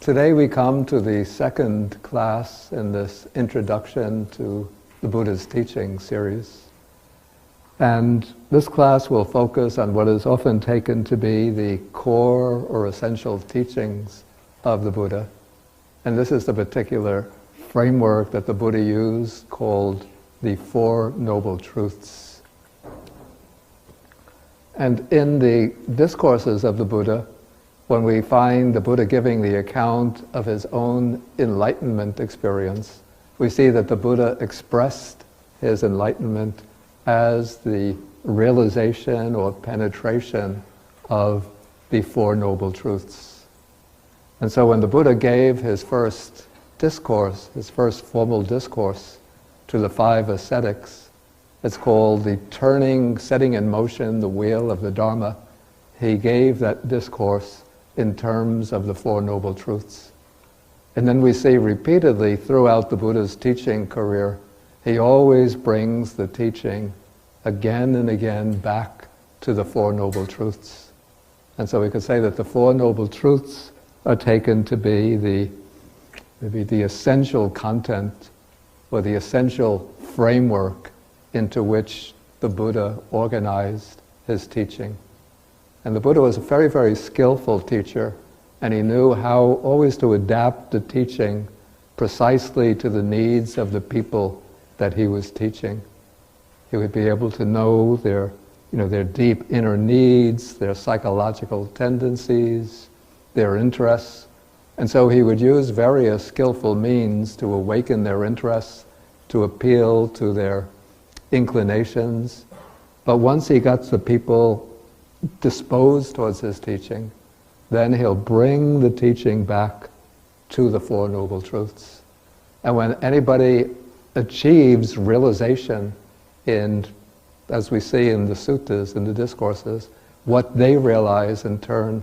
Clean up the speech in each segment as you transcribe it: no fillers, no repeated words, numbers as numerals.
Today we come to the second class in this Introduction to the Buddha's Teaching series. And this class will focus on what is often taken to be the core or essential teachings of the Buddha. And this is the particular framework that the Buddha used called the Four Noble Truths. And in the discourses of the Buddha, when we find the Buddha giving the account of his own enlightenment experience, we see that the Buddha expressed his enlightenment as the realization or penetration of the Four Noble Truths. And so when the Buddha gave his first discourse, his first formal discourse to the five ascetics, it's called the setting in motion the wheel of the Dharma. He gave that discourse in terms of the Four Noble Truths. And then we see repeatedly throughout the Buddha's teaching career, he always brings the teaching again and again back to the Four Noble Truths. And so we could say that the Four Noble Truths are taken to be the essential content or the essential framework into which the Buddha organized his teaching. And the Buddha was a very, very skillful teacher, and he knew how always to adapt the teaching precisely to the needs of the people that he was teaching. He would be able to know their deep inner needs, their psychological tendencies, their interests. And so he would use various skillful means to awaken their interests, to appeal to their inclinations. But once he got the people disposed towards his teaching, then he'll bring the teaching back to the Four Noble Truths. And when anybody achieves realization in, as we see in the suttas, in the discourses, what they realize in turn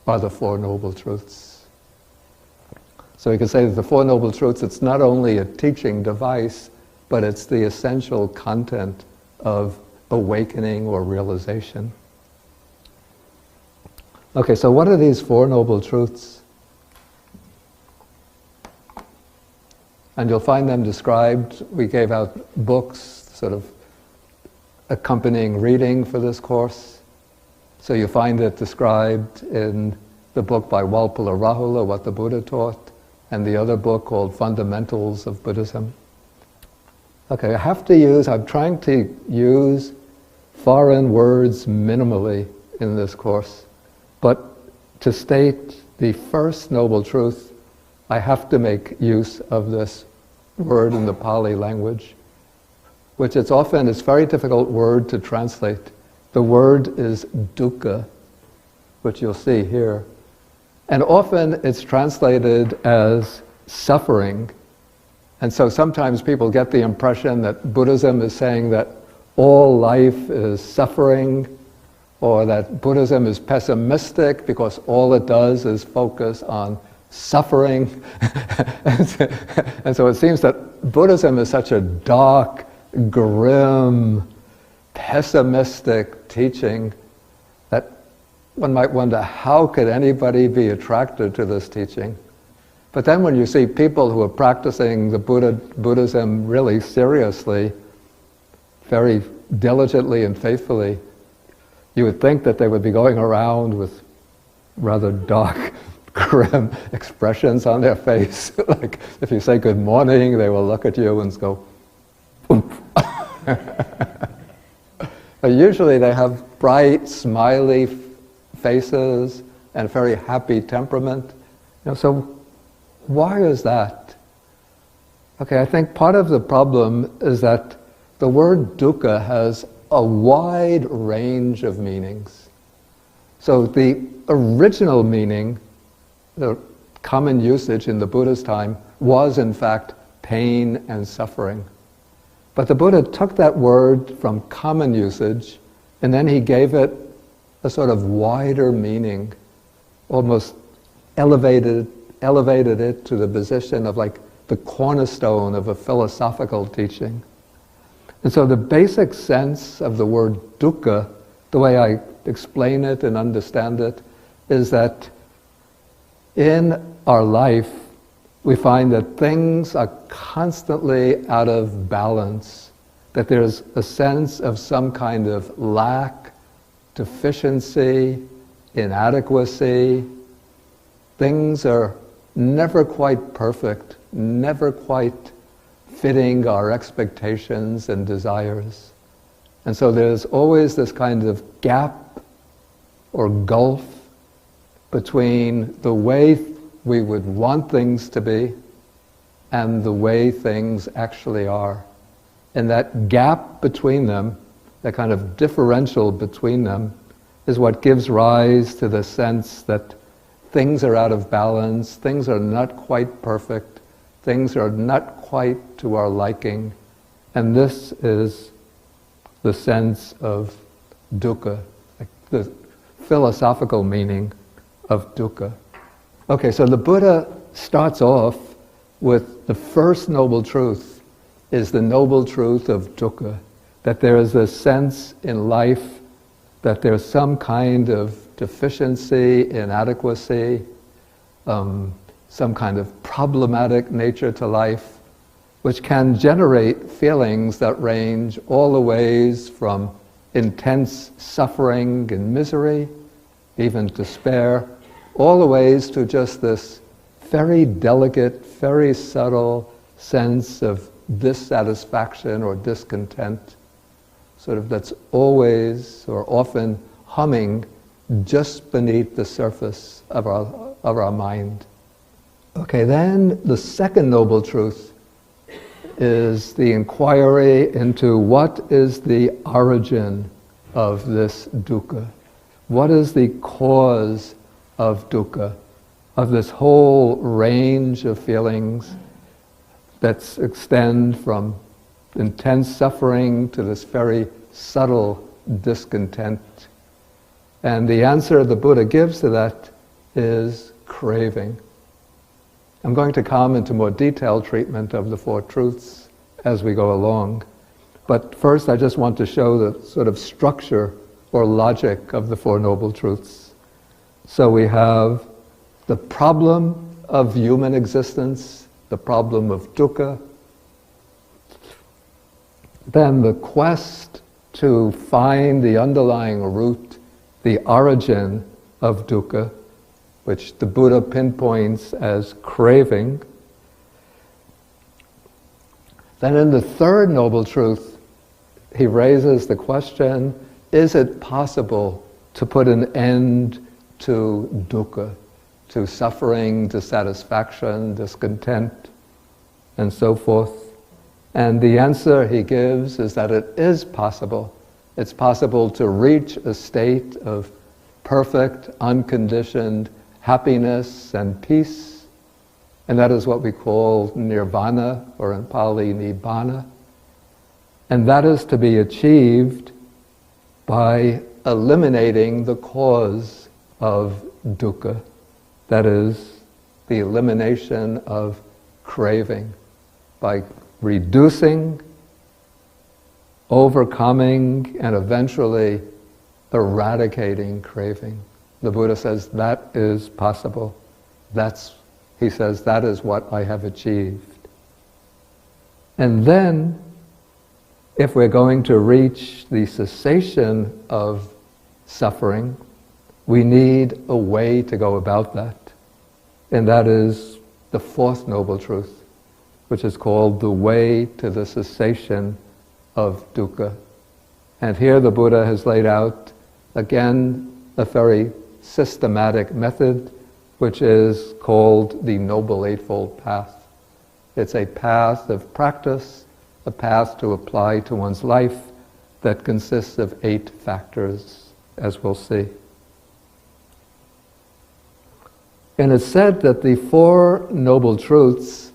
are the Four Noble Truths. So we can say that the Four Noble Truths, it's not only a teaching device, but it's the essential content of awakening or realization. Okay, so what are these Four Noble Truths? And you'll find them described. We gave out books, sort of accompanying reading for this course. So you find it described in the book by Walpola Rahula, What the Buddha Taught, and the other book called Fundamentals of Buddhism. Okay, I'm trying to use foreign words minimally in this course, but to state the first noble truth, I have to make use of this word in the Pali language, which it's a very difficult word to translate. The word is dukkha, which you'll see here. And often it's translated as suffering. And so sometimes people get the impression that Buddhism is saying that all life is suffering, or that Buddhism is pessimistic because all it does is focus on suffering. And so it seems that Buddhism is such a dark, grim, pessimistic teaching that one might wonder, how could anybody be attracted to this teaching? But then when you see people who are practicing the Buddhism really seriously, very diligently and faithfully, you would think that they would be going around with rather dark, grim expressions on their face. Like if you say good morning, they will look at you and go, oomph. Usually they have bright, smiley faces and very happy temperament. So why is that? Okay, I think part of the problem is that the word dukkha has a wide range of meanings. So the original meaning, the common usage in the Buddha's time, was in fact pain and suffering. But the Buddha took that word from common usage and then he gave it a sort of wider meaning, almost elevated it to the position of like the cornerstone of a philosophical teaching. And so the basic sense of the word dukkha, the way I explain it and understand it, is that in our life we find that things are constantly out of balance, that there's a sense of some kind of lack, deficiency, inadequacy. Things are never quite perfect, never quite fitting our expectations and desires. And so there's always this kind of gap or gulf between the way we would want things to be and the way things actually are. And that gap between them, that kind of differential between them, is what gives rise to the sense that things are out of balance, things are not quite perfect, things are not quite to our liking. And this is the sense of dukkha, like the philosophical meaning of dukkha. Okay, so the Buddha starts off with the first noble truth is the noble truth of dukkha, that there is a sense in life that there's some kind of deficiency, inadequacy, some kind of problematic nature to life, which can generate feelings that range all the ways from intense suffering and misery, even despair, all the ways to just this very delicate, very subtle sense of dissatisfaction or discontent, sort of that's always or often humming just beneath the surface of our mind. Okay, then the second noble truth is the inquiry into what is the origin of this dukkha. What is the cause of dukkha, of this whole range of feelings that extend from intense suffering to this very subtle discontent? And the answer the Buddha gives to that is craving. I'm going to come into more detailed treatment of the Four Truths as we go along. But first I just want to show the sort of structure or logic of the Four Noble Truths. So we have the problem of human existence, the problem of dukkha, then the quest to find the underlying root, the origin of dukkha, which the Buddha pinpoints as craving. Then in the third noble truth, he raises the question, is it possible to put an end to dukkha, to suffering, dissatisfaction, discontent, and so forth? And the answer he gives is that it is possible. It's possible to reach a state of perfect, unconditioned happiness and peace, and that is what we call nirvana, or in Pali, nibbana. And that is to be achieved by eliminating the cause of dukkha, that is, the elimination of craving, by reducing, overcoming, and eventually eradicating craving. The Buddha says that is possible. He says, that is what I have achieved. And then, if we're going to reach the cessation of suffering, we need a way to go about that. And that is the fourth noble truth, which is called the way to the cessation of dukkha. And here the Buddha has laid out, again, a very systematic method, which is called the Noble Eightfold Path. It's a path of practice, a path to apply to one's life that consists of 8 factors, as we'll see. And it's said that the 4 noble truths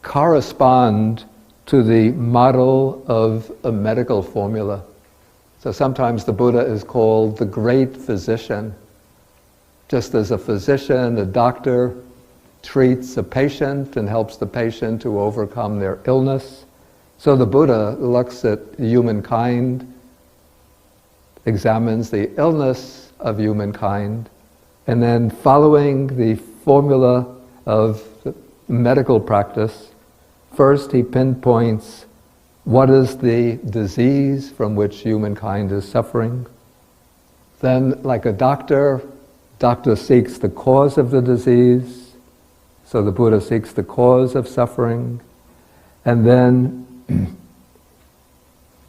correspond to the model of a medical formula. So sometimes the Buddha is called the great physician. Just as a physician, a doctor, treats a patient and helps the patient to overcome their illness, so the Buddha looks at humankind, examines the illness of humankind, and then following the formula of medical practice, first he pinpoints what is the disease from which humankind is suffering. Then, like a doctor seeks the cause of the disease, so the Buddha seeks the cause of suffering, and then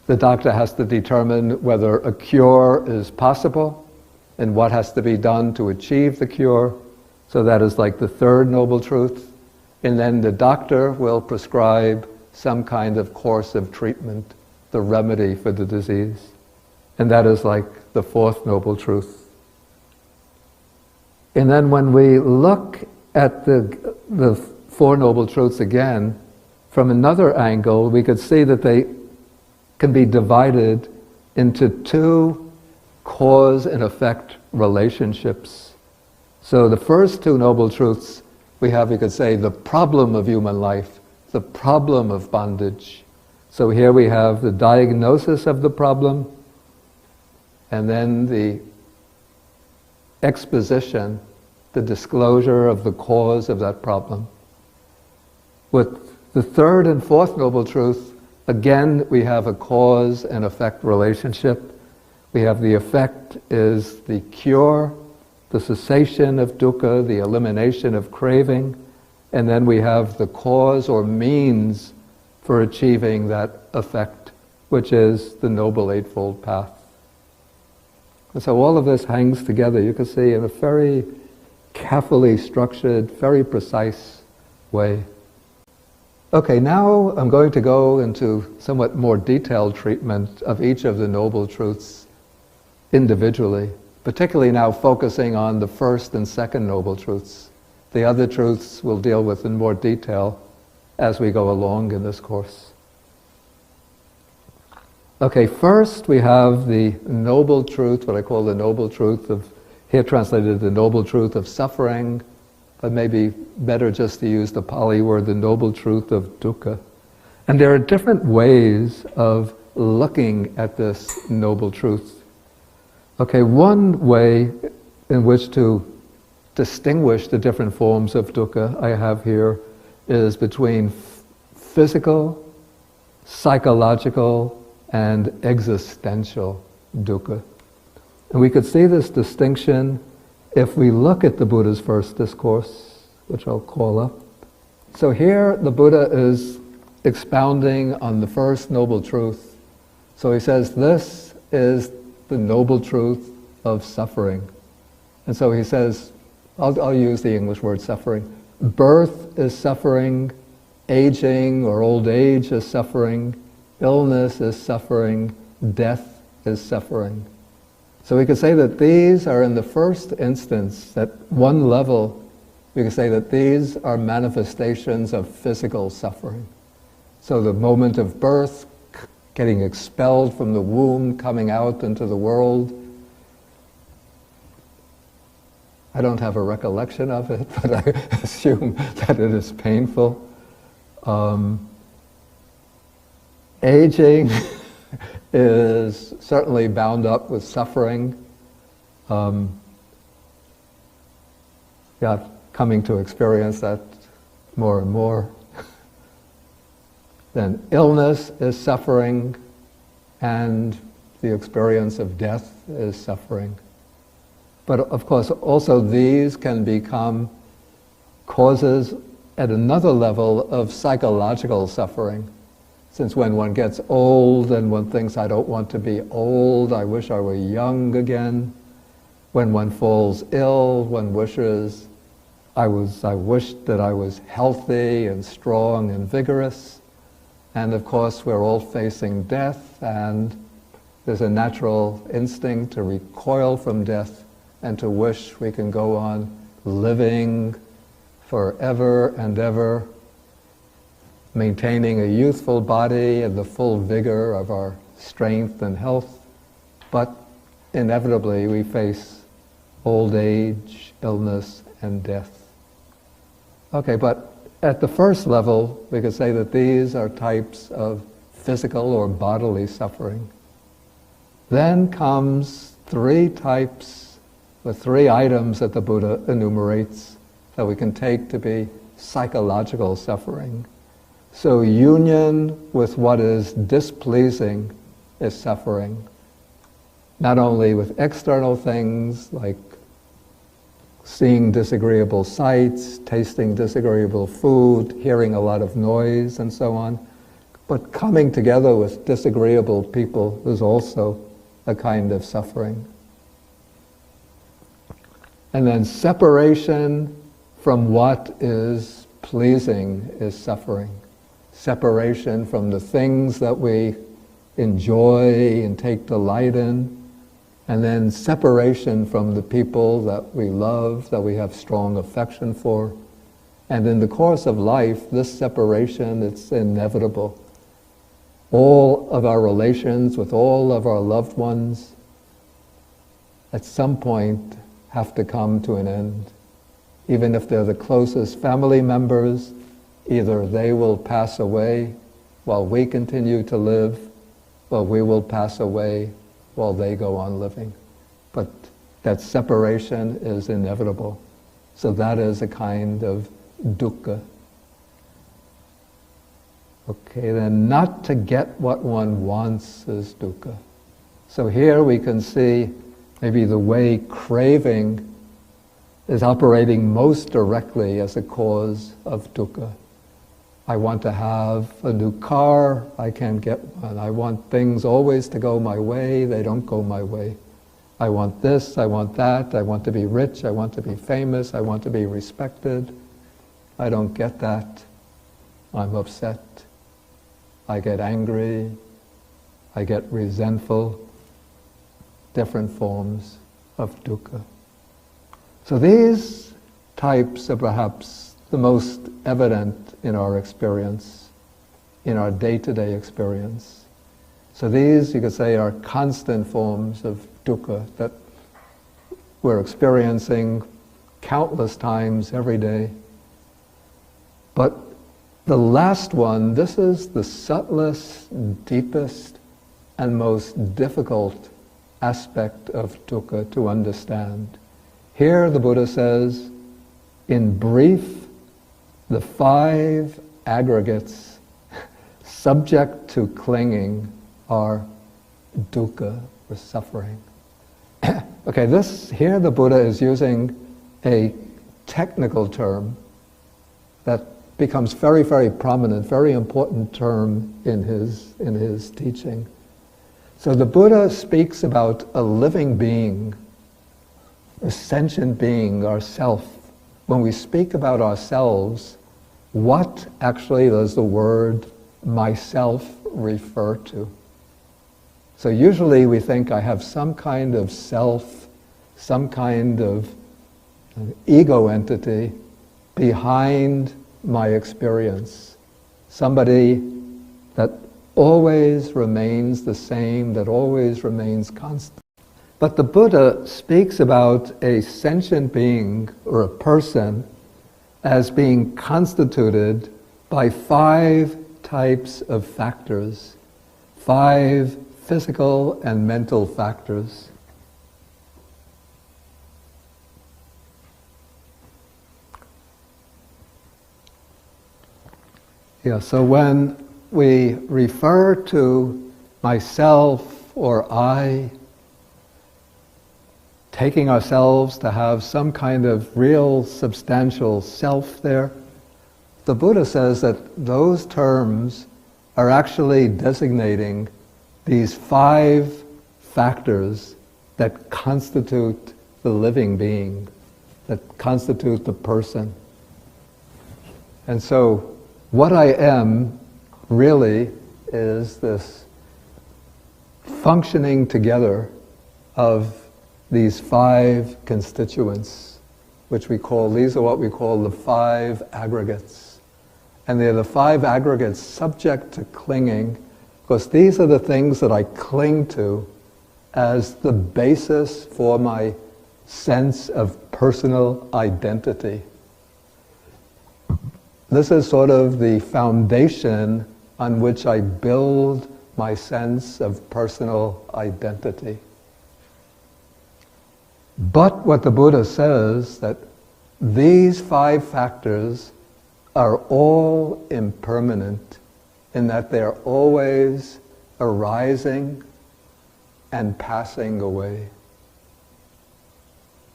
the doctor has to determine whether a cure is possible and what has to be done to achieve the cure. So that is like the third noble truth. And then the doctor will prescribe some kind of course of treatment, the remedy for the disease. And that is like the fourth noble truth. And then when we look at the four noble truths again, from another angle, we could see that they can be divided into 2 cause and effect relationships. So the first 2 noble truths, we have, you could say, the problem of human life, the problem of bondage. So here we have the diagnosis of the problem, and then the exposition, the disclosure of the cause of that problem. With the third and fourth noble truth, again, we have a cause and effect relationship. We have the effect is the cure, the cessation of dukkha, the elimination of craving, and then we have the cause or means for achieving that effect, which is the Noble Eightfold Path. And so all of this hangs together, you can see, in a very carefully structured, very precise way. Okay, now I'm going to go into somewhat more detailed treatment of each of the noble truths individually, particularly now focusing on the first and second noble truths. The other truths we'll deal with in more detail as we go along in this course. Okay, first we have the noble truth, what I call the noble truth of, here translated the noble truth of suffering, but maybe better just to use the Pali word, the noble truth of dukkha. And there are different ways of looking at this noble truth. Okay, one way in which to distinguish the different forms of dukkha I have here is between physical, psychological, and existential dukkha. And we could see this distinction if we look at the Buddha's first discourse, which I'll call up, so here the Buddha is expounding on the first noble truth. So he says, this is the noble truth of suffering. And so he says, I'll use the English word suffering. Birth is suffering, aging or old age is suffering, illness is suffering, death is suffering. So we could say that these are, in the first instance, at one level, we could say that these are manifestations of physical suffering. So the moment of birth, getting expelled from the womb, coming out into the world. I don't have a recollection of it, but I assume that it is painful. Aging is certainly bound up with suffering. Coming to experience that more and more. Then illness is suffering, and the experience of death is suffering. But of course, also these can become causes at another level of psychological suffering. Since when one gets old and one thinks, I don't want to be old, I wish I were young again. When one falls ill, one wishes, I wished that I was healthy and strong and vigorous. And of course, we're all facing death, and there's a natural instinct to recoil from death and to wish we can go on living forever and ever, maintaining a youthful body and the full vigor of our strength and health. But inevitably, we face old age, illness, and death. Okay, but at the first level, we could say that these are types of physical or bodily suffering. Then comes three types, the three items that the Buddha enumerates that we can take to be psychological suffering. So union with what is displeasing is suffering. Not only with external things like seeing disagreeable sights, tasting disagreeable food, hearing a lot of noise, and so on. But coming together with disagreeable people is also a kind of suffering. And then separation from what is pleasing is suffering. Separation from the things that we enjoy and take delight in. And then separation from the people that we love, that we have strong affection for. And in the course of life, this separation, it's inevitable. All of our relations with all of our loved ones, at some point, have to come to an end. Even if they're the closest family members, either they will pass away while we continue to live, or we will pass away while they go on living. But that separation is inevitable. So that is a kind of dukkha. Okay, then not to get what one wants is dukkha. So here we can see maybe the way craving is operating most directly as a cause of dukkha. I want to have a new car, I can't get one. I want things always to go my way, they don't go my way. I want this, I want that, I want to be rich, I want to be famous, I want to be respected. I don't get that. I'm upset. I get angry. I get resentful. Different forms of dukkha. So these types are perhaps the most evident in our experience, in our day-to-day experience. So these, you could say, are constant forms of dukkha that we're experiencing countless times every day. But the last one, this is the subtlest, deepest, and most difficult aspect of dukkha to understand. Here the Buddha says, in brief, the 5 aggregates subject to clinging are dukkha, or suffering. Okay, here the Buddha is using a technical term that becomes very, very prominent, very important term in his teaching. So the Buddha speaks about a living being, a sentient being, ourself. When we speak about ourselves, what actually does the word myself refer to? So usually we think I have some kind of self, some kind of ego entity behind my experience. Somebody that always remains the same, that always remains constant. But the Buddha speaks about a sentient being or a person as being constituted by 5 types of factors, 5 physical and mental factors. Yeah, so when we refer to myself or I, taking ourselves to have some kind of real substantial self there, the Buddha says that those terms are actually designating these 5 factors that constitute the living being, that constitute the person. And so what I am really is this functioning together of these 5 constituents, these are what we call the 5 aggregates. And they're the 5 aggregates subject to clinging, because these are the things that I cling to as the basis for my sense of personal identity. This is sort of the foundation on which I build my sense of personal identity. But what the Buddha says, that these 5 factors are all impermanent in that they're always arising and passing away.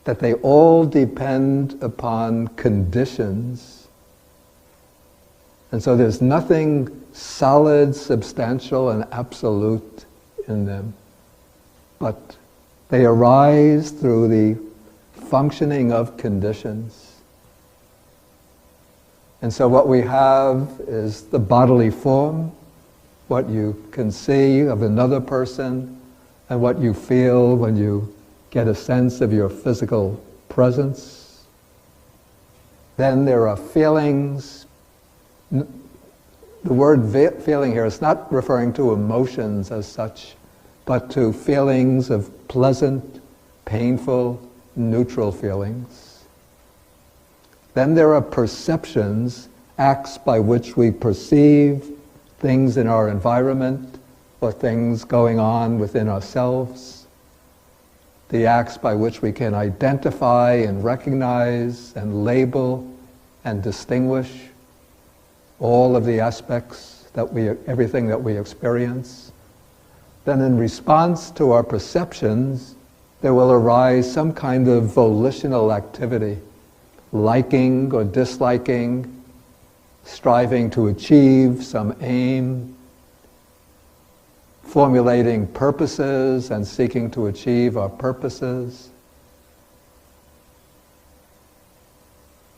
That they all depend upon conditions. And so there's nothing solid, substantial, and absolute in them. But they arise through the functioning of conditions. And so what we have is the bodily form, what you can see of another person, and what you feel when you get a sense of your physical presence. Then there are feelings. The word feeling here is not referring to emotions as such, but to feelings of pleasant, painful, neutral feelings. Then there are perceptions, acts by which we perceive things in our environment or things going on within ourselves. The acts by which we can identify and recognize and label and distinguish all of the aspects everything that we experience. Then in response to our perceptions, there will arise some kind of volitional activity, liking or disliking, striving to achieve some aim, formulating purposes and seeking to achieve our purposes.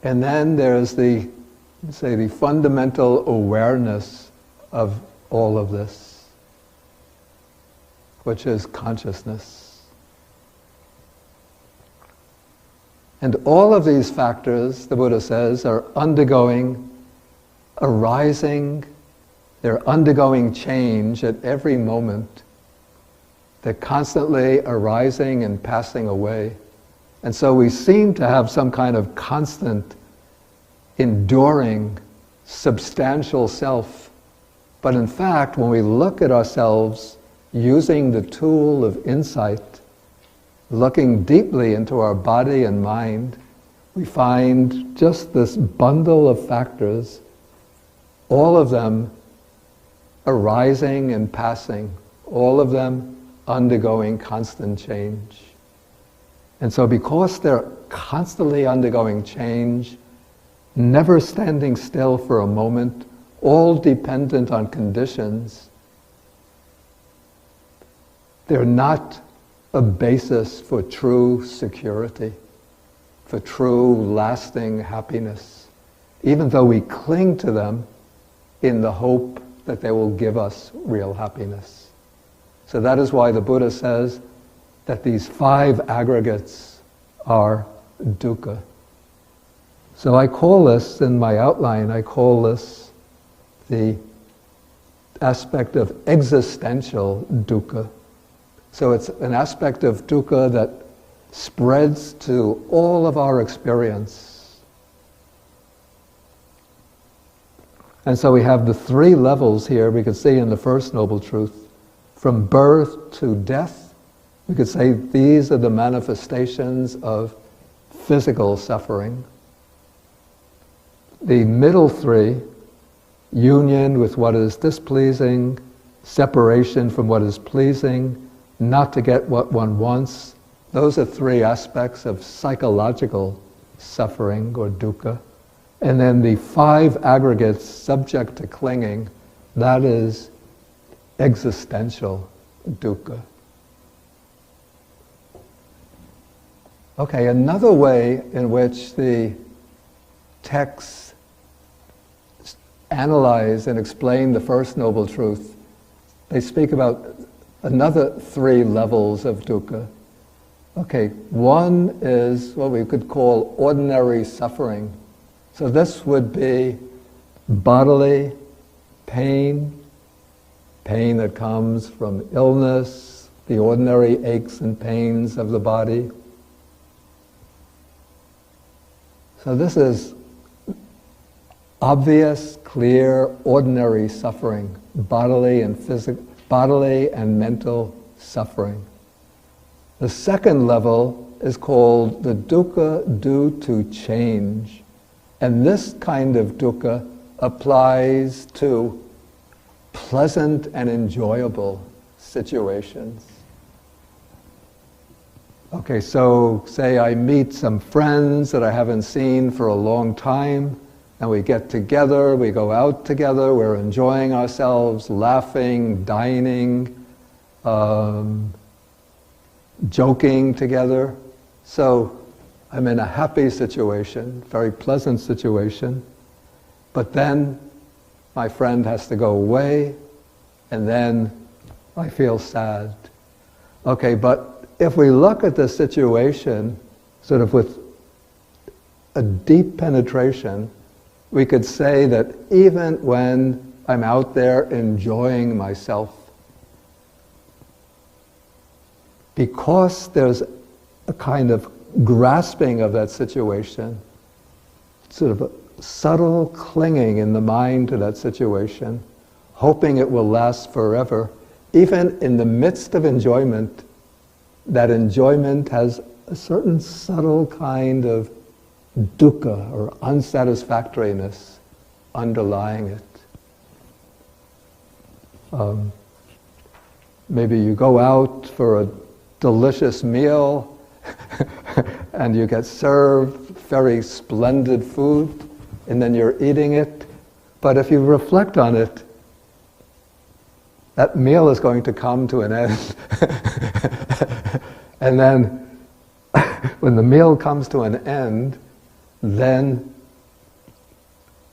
And then there's the fundamental awareness of all of this, which is consciousness. And all of these factors, the Buddha says, are arising, they're undergoing change at every moment. They're constantly arising and passing away. And so we seem to have some kind of constant, enduring, substantial self. But in fact, when we look at ourselves using the tool of insight, looking deeply into our body and mind, we find just this bundle of factors, all of them arising and passing, all of them undergoing constant change. And so because they're constantly undergoing change, never standing still for a moment, all dependent on conditions, they're not a basis for true security, for true lasting happiness, even though we cling to them in the hope that they will give us real happiness. So that is why the Buddha says that these 5 aggregates are dukkha. So I call this, in my outline, I call this the aspect of existential dukkha. So it's an aspect of dukkha that spreads to all of our experience. And so we have the 3 levels here we could see in the First Noble Truth. From birth to death, we could say these are the manifestations of physical suffering. The middle 3, union with what is displeasing, separation from what is pleasing, not to get what one wants, those are 3 aspects of psychological suffering or dukkha. And then the 5 aggregates subject to clinging, that is existential dukkha. Okay, another way in which the texts analyze and explain the First Noble Truth, they speak about another 3 levels of dukkha. Okay, one is what we could call ordinary suffering. So this would be bodily pain, pain that comes from illness, the ordinary aches and pains of the body. So this is obvious, clear, ordinary suffering, bodily and mental suffering. The second level is called the dukkha due to change. And this kind of dukkha applies to pleasant and enjoyable situations. Okay, so say I meet some friends that I haven't seen for a long time, and we get together, we go out together, we're enjoying ourselves, laughing, dining, joking together. So I'm in a happy situation, very pleasant situation, but then my friend has to go away, and then I feel sad. Okay, but if we look at the situation sort of with a deep penetration, we could say that even when I'm out there enjoying myself, because there's a kind of grasping of that situation, sort of a subtle clinging in the mind to that situation, hoping it will last forever, even in the midst of enjoyment, that enjoyment has a certain subtle kind of dukkha or unsatisfactoriness underlying it. Maybe you go out for a delicious meal and you get served very splendid food, and then you're eating it. But if you reflect on it, that meal is going to come to an end. And then when the meal comes to an end, then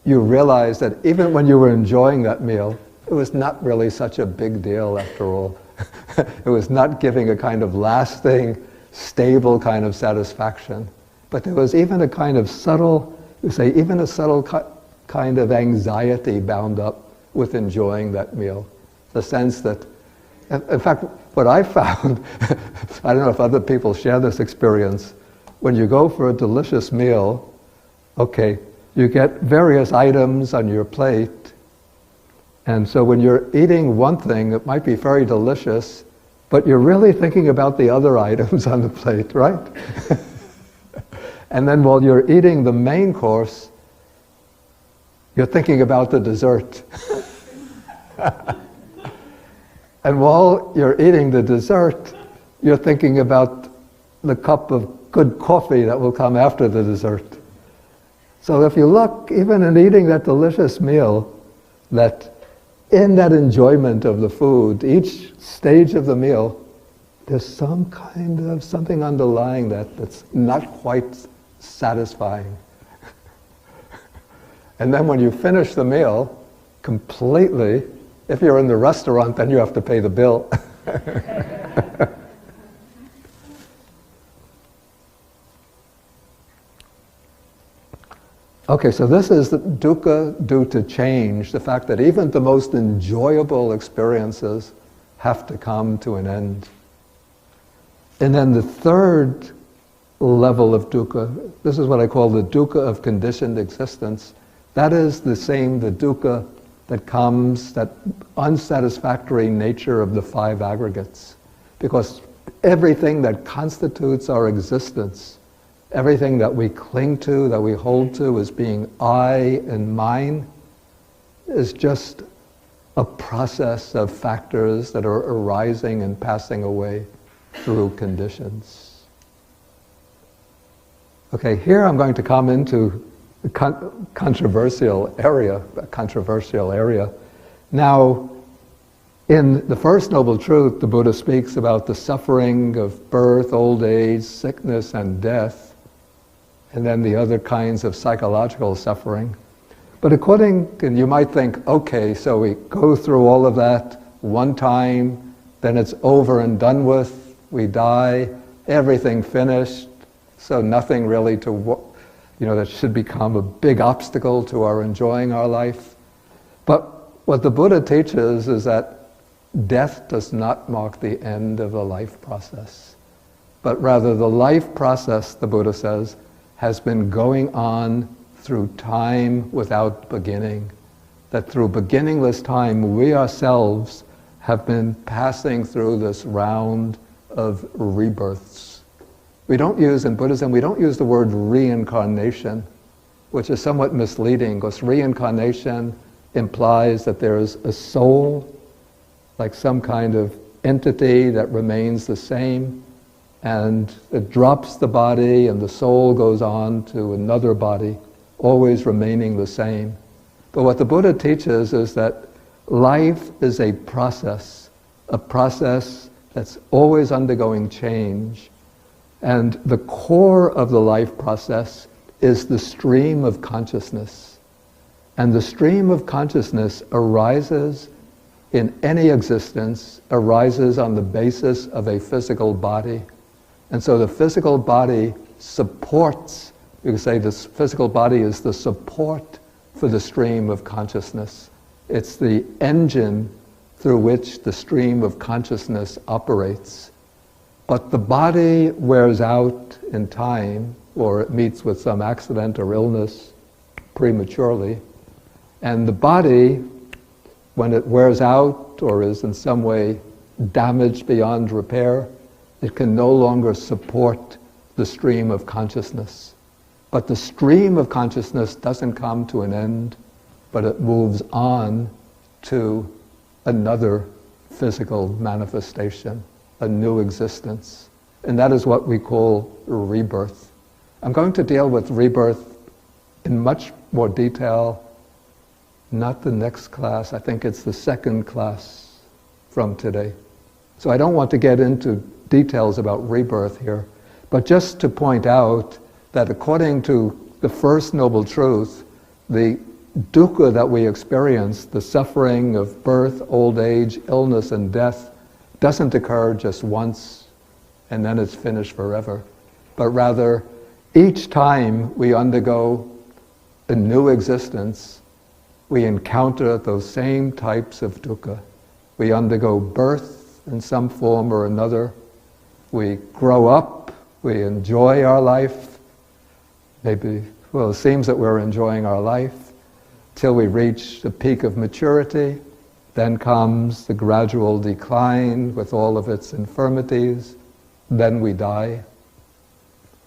you realize that even when you were enjoying that meal, it was not really such a big deal after all. It was not giving a kind of lasting, stable kind of satisfaction. But there was even a kind of subtle, even a subtle kind of anxiety bound up with enjoying that meal. The sense that, in fact, what I found, I don't know if other people share this experience, when you go for a delicious meal, okay, you get various items on your plate, and so when you're eating one thing, it might be very delicious, but you're really thinking about the other items on the plate, right? And then while you're eating the main course, you're thinking about the dessert. And while you're eating the dessert, you're thinking about the cup of good coffee that will come after the dessert. So if you look, even in eating that delicious meal, that in that enjoyment of the food, each stage of the meal, there's some kind of something underlying that's not quite satisfying. And then when you finish the meal completely, if you're in the restaurant, then you have to pay the bill. Okay, so this is the dukkha due to change, the fact that even the most enjoyable experiences have to come to an end. And then the third level of dukkha, this is what I call the dukkha of conditioned existence. That is the dukkha that comes, that unsatisfactory nature of the five aggregates. Because everything that constitutes our existence, everything that we cling to, that we hold to as being I and mine, is just a process of factors that are arising and passing away through conditions. Okay, here I'm going to come into a controversial area. Now, in the First Noble Truth, the Buddha speaks about the suffering of birth, old age, sickness, and death, and then the other kinds of psychological suffering. But and you might think, okay, so we go through all of that one time, then it's over and done with, we die, everything finished, so nothing really that should become a big obstacle to our enjoying our life. But what the Buddha teaches is that death does not mark the end of the life process, but rather the life process, the Buddha says, has been going on through time without beginning. That through beginningless time, we ourselves have been passing through this round of rebirths. In Buddhism, we don't use the word reincarnation, which is somewhat misleading, because reincarnation implies that there's a soul, like some kind of entity that remains the same, and it drops the body and the soul goes on to another body, always remaining the same. But what the Buddha teaches is that life is a process that's always undergoing change. And the core of the life process is the stream of consciousness. And the stream of consciousness arises in any existence, arises on the basis of a physical body. And so the physical body supports, you could say this physical body is the support for the stream of consciousness. It's the engine through which the stream of consciousness operates. But the body wears out in time, or it meets with some accident or illness prematurely. And the body, when it wears out or is in some way damaged beyond repair, it can no longer support the stream of consciousness. But the stream of consciousness doesn't come to an end, but it moves on to another physical manifestation, a new existence. And that is what we call rebirth. I'm going to deal with rebirth in much more detail, not the next class, I think it's the second class from today. So I don't want to get into details about rebirth here, but just to point out that according to the First Noble Truth, the dukkha that we experience, the suffering of birth, old age, illness, and death, doesn't occur just once and then it's finished forever. But rather, each time we undergo a new existence, we encounter those same types of dukkha. We undergo birth in some form or another. We grow up, we enjoy our life. It seems that we're enjoying our life till we reach the peak of maturity. Then comes the gradual decline with all of its infirmities. Then we die.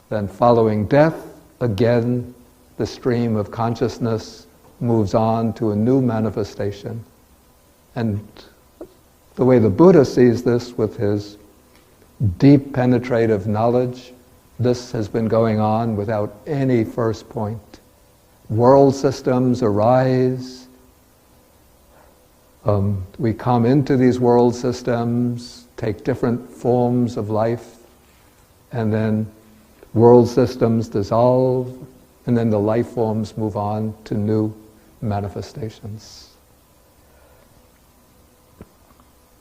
Then following death, again, the stream of consciousness moves on to a new manifestation. And the way the Buddha sees this with his deep penetrative knowledge. This has been going on without any first point. World systems arise. We come into these world systems, take different forms of life, and then world systems dissolve, and then the life forms move on to new manifestations.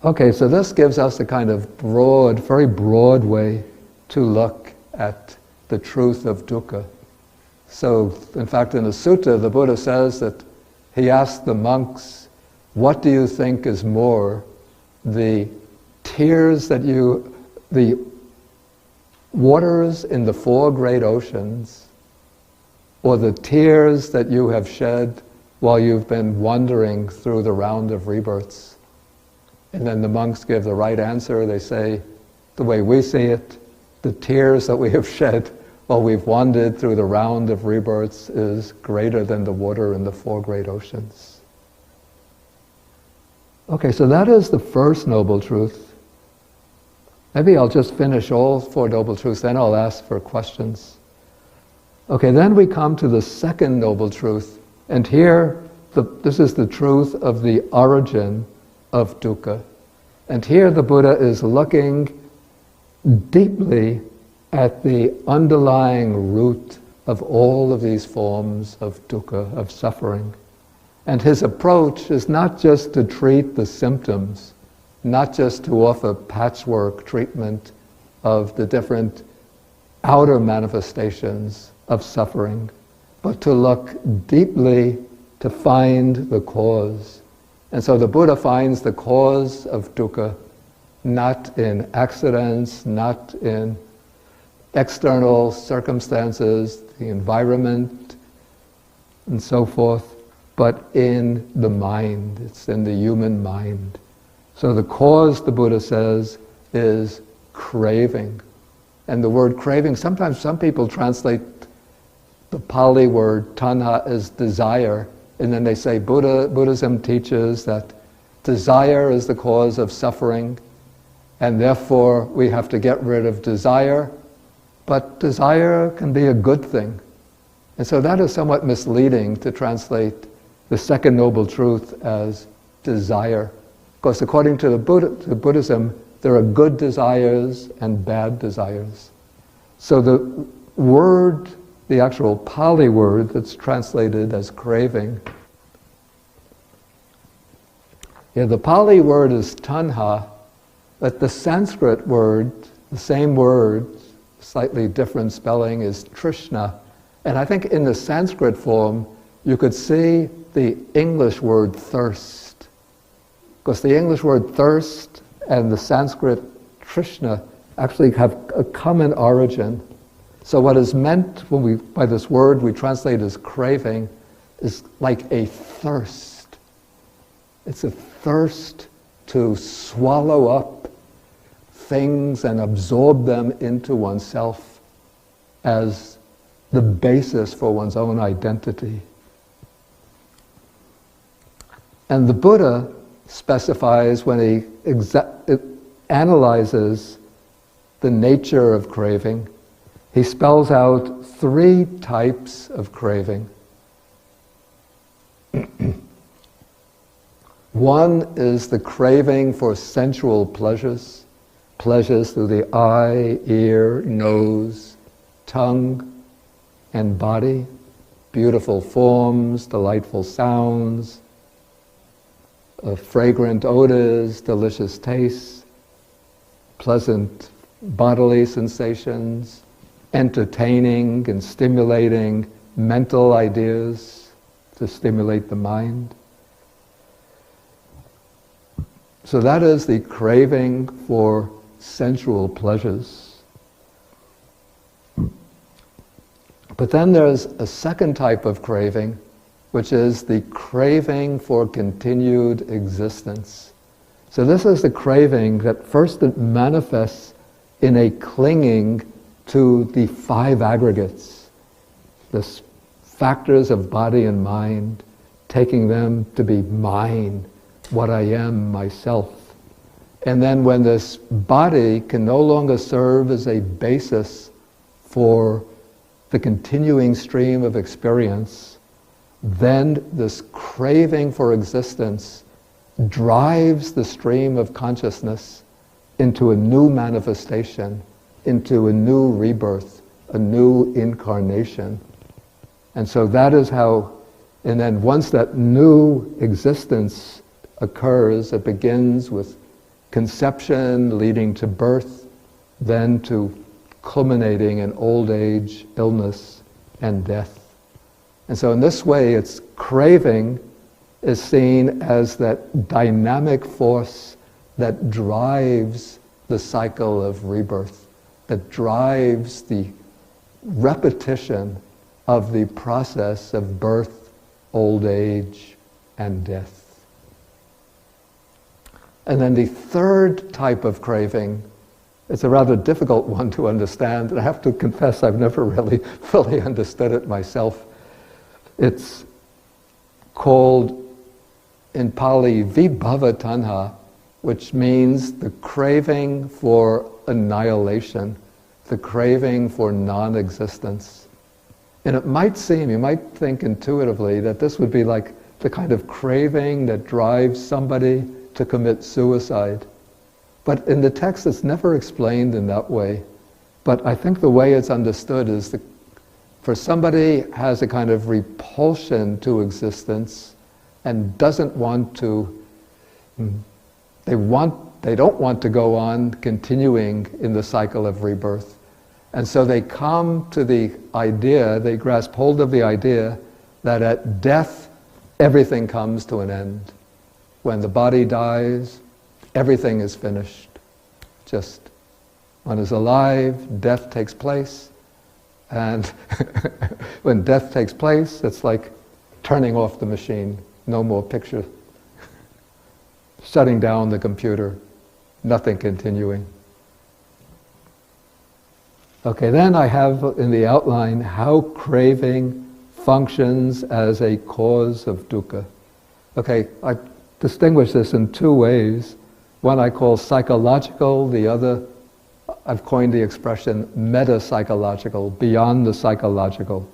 Okay, so this gives us a kind of broad, very broad way to look at the truth of dukkha. So, in fact, in the sutta, the Buddha says that he asked the monks, what do you think is more, the tears that the waters in the 4 great oceans, or the tears that you have shed while you've been wandering through the round of rebirths? And then the monks give the right answer. They say, the way we see it, the tears that we have shed while we've wandered through the round of rebirths is greater than the water in the 4 great oceans. Okay, so that is the first noble truth. Maybe I'll just finish all 4 noble truths, then I'll ask for questions. Okay, then we come to the second noble truth, and here, this is the truth of the origin of dukkha. And here the Buddha is looking deeply at the underlying root of all of these forms of dukkha, of suffering. And his approach is not just to treat the symptoms, not just to offer patchwork treatment of the different outer manifestations of suffering, but to look deeply to find the cause. And so the Buddha finds the cause of dukkha not in accidents, not in external circumstances, the environment, and so forth, but in the mind. It's in the human mind. So the cause, the Buddha says, is craving. And the word craving, sometimes some people translate the Pali word tanha as desire, and then they say Buddhism teaches that desire is the cause of suffering, and therefore we have to get rid of desire, but desire can be a good thing. And so that is somewhat misleading to translate the second noble truth as desire. Because according to to Buddhism, there are good desires and bad desires. So the word, the actual Pali word that's translated as craving, the Pali word is tanha, but the Sanskrit word, the same word, slightly different spelling, is trishna. And I think in the Sanskrit form, you could see the English word thirst. Because the English word thirst and the Sanskrit trishna actually have a common origin. So what is meant by this word we translate as craving is like a thirst. It's a thirst to swallow up things and absorb them into oneself as the basis for one's own identity. And the Buddha specifies, when he analyzes the nature of craving, he spells out 3 types of craving. One is the craving for sensual pleasures, pleasures through the eye, ear, nose, tongue, and body, beautiful forms, delightful sounds, fragrant odors, delicious tastes, pleasant bodily sensations, entertaining and stimulating mental ideas to stimulate the mind. So that is the craving for sensual pleasures. But then there's a second type of craving, which is the craving for continued existence. So this is the craving that first it manifests in a clinging to the 5 aggregates, the factors of body and mind, taking them to be mine, what I am, myself. And then when this body can no longer serve as a basis for the continuing stream of experience, then this craving for existence drives the stream of consciousness into a new manifestation, into a new rebirth, a new incarnation. And so that is how, and then once that new existence occurs, it begins with conception leading to birth, then to culminating in old age, illness, and death. And so in this way, its craving is seen as that dynamic force that drives the cycle of rebirth, that drives the repetition of the process of birth, old age, and death. And then the third type of craving, it's a rather difficult one to understand, and I have to confess I've never really fully understood it myself. It's called in Pali vibhava tanha, which means the craving for annihilation, the craving for non-existence. And it might seem, you might think intuitively that this would be like the kind of craving that drives somebody to commit suicide. But in the text it's never explained in that way. But I think the way it's understood is for somebody has a kind of repulsion to existence and doesn't want to, they don't want to go on continuing in the cycle of rebirth. And so they come to the idea, they grasp hold of the idea that at death, everything comes to an end. When the body dies, everything is finished. Just one is alive, death takes place, and when death takes place, it's like turning off the machine, no more picture, shutting down the computer, nothing continuing. Okay, then I have in the outline how craving functions as a cause of dukkha. Okay, I distinguish this in two ways. One I call psychological, the other, I've coined the expression meta-psychological, beyond the psychological.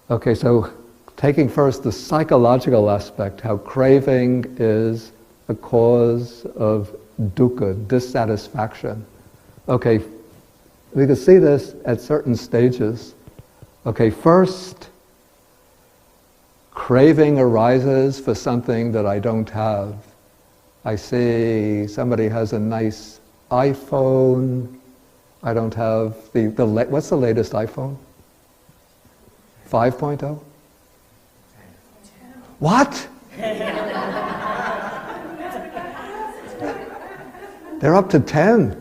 Okay, so taking first the psychological aspect, how craving is a cause of dukkha, dissatisfaction. Okay, we can see this at certain stages. Okay, first, craving arises for something that I don't have. I see somebody has a nice iPhone. I don't have what's the latest iPhone? 5.0? What? They're up to 10.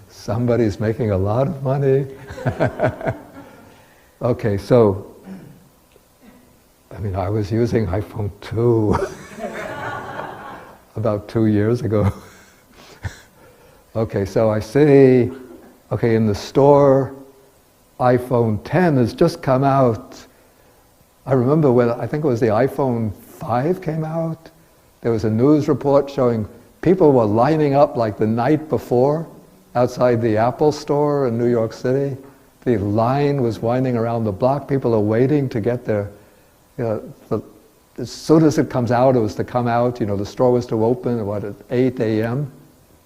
Somebody's making a lot of money. Okay, so, I was using iPhone 2 about 2 years ago. Okay, so I see, in the store, iPhone 10 has just come out. I remember when, I think it was the iPhone 5 came out, there was a news report showing people were lining up like the night before outside the Apple store in New York City. The line was winding around the block. People are waiting to get their, as soon as it comes out, it was to come out, the store was to open, at 8 a.m.,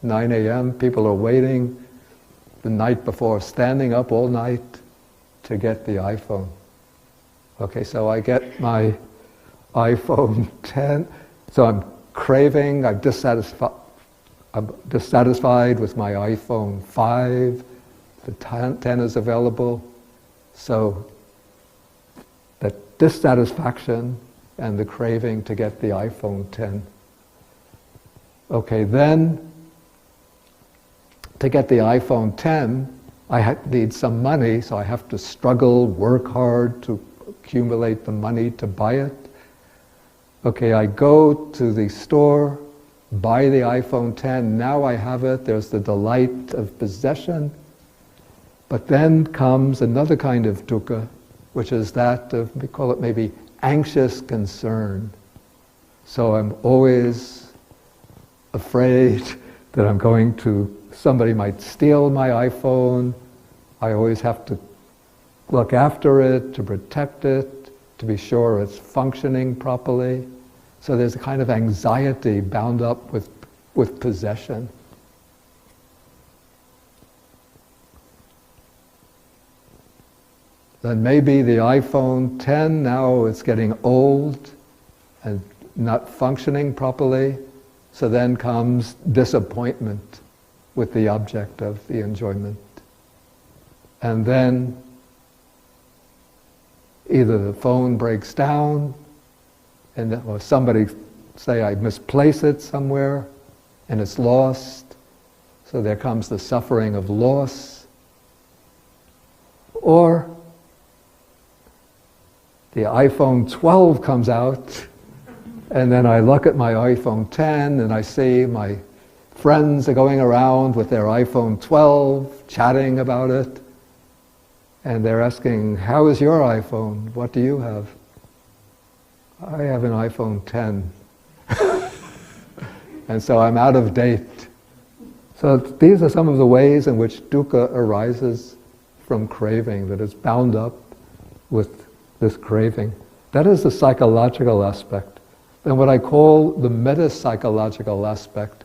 9 a.m., people are waiting the night before, standing up all night to get the iPhone. Okay, so I get my iPhone 10, so I'm craving, I'm dissatisfied with my iPhone 5, the 10 is available, so that dissatisfaction and the craving to get the iPhone 10. Okay, then to get the iPhone 10, I need some money, so I have to struggle, work hard to accumulate the money to buy it. Okay, I go to the store, buy the iPhone 10, now I have it, there's the delight of possession. But then comes another kind of dukkha, which is that of, we call it maybe anxious concern. So I'm always afraid that somebody might steal my iPhone. I always have to look after it, to protect it, to be sure it's functioning properly. So there's a kind of anxiety bound up with possession. Then maybe the iPhone 10, now it's getting old and not functioning properly. So then comes disappointment with the object of the enjoyment. And then either the phone breaks down, or somebody say I misplace it somewhere and it's lost. So there comes the suffering of loss. Or the iPhone 12 comes out, and then I look at my iPhone 10 and I see my friends are going around with their iPhone 12, chatting about it. And they're asking, how is your iPhone? What do you have? I have an iPhone 10. And so I'm out of date. So these are some of the ways in which dukkha arises from craving, that is bound up with this craving. That is the psychological aspect. Then what I call the meta-psychological aspect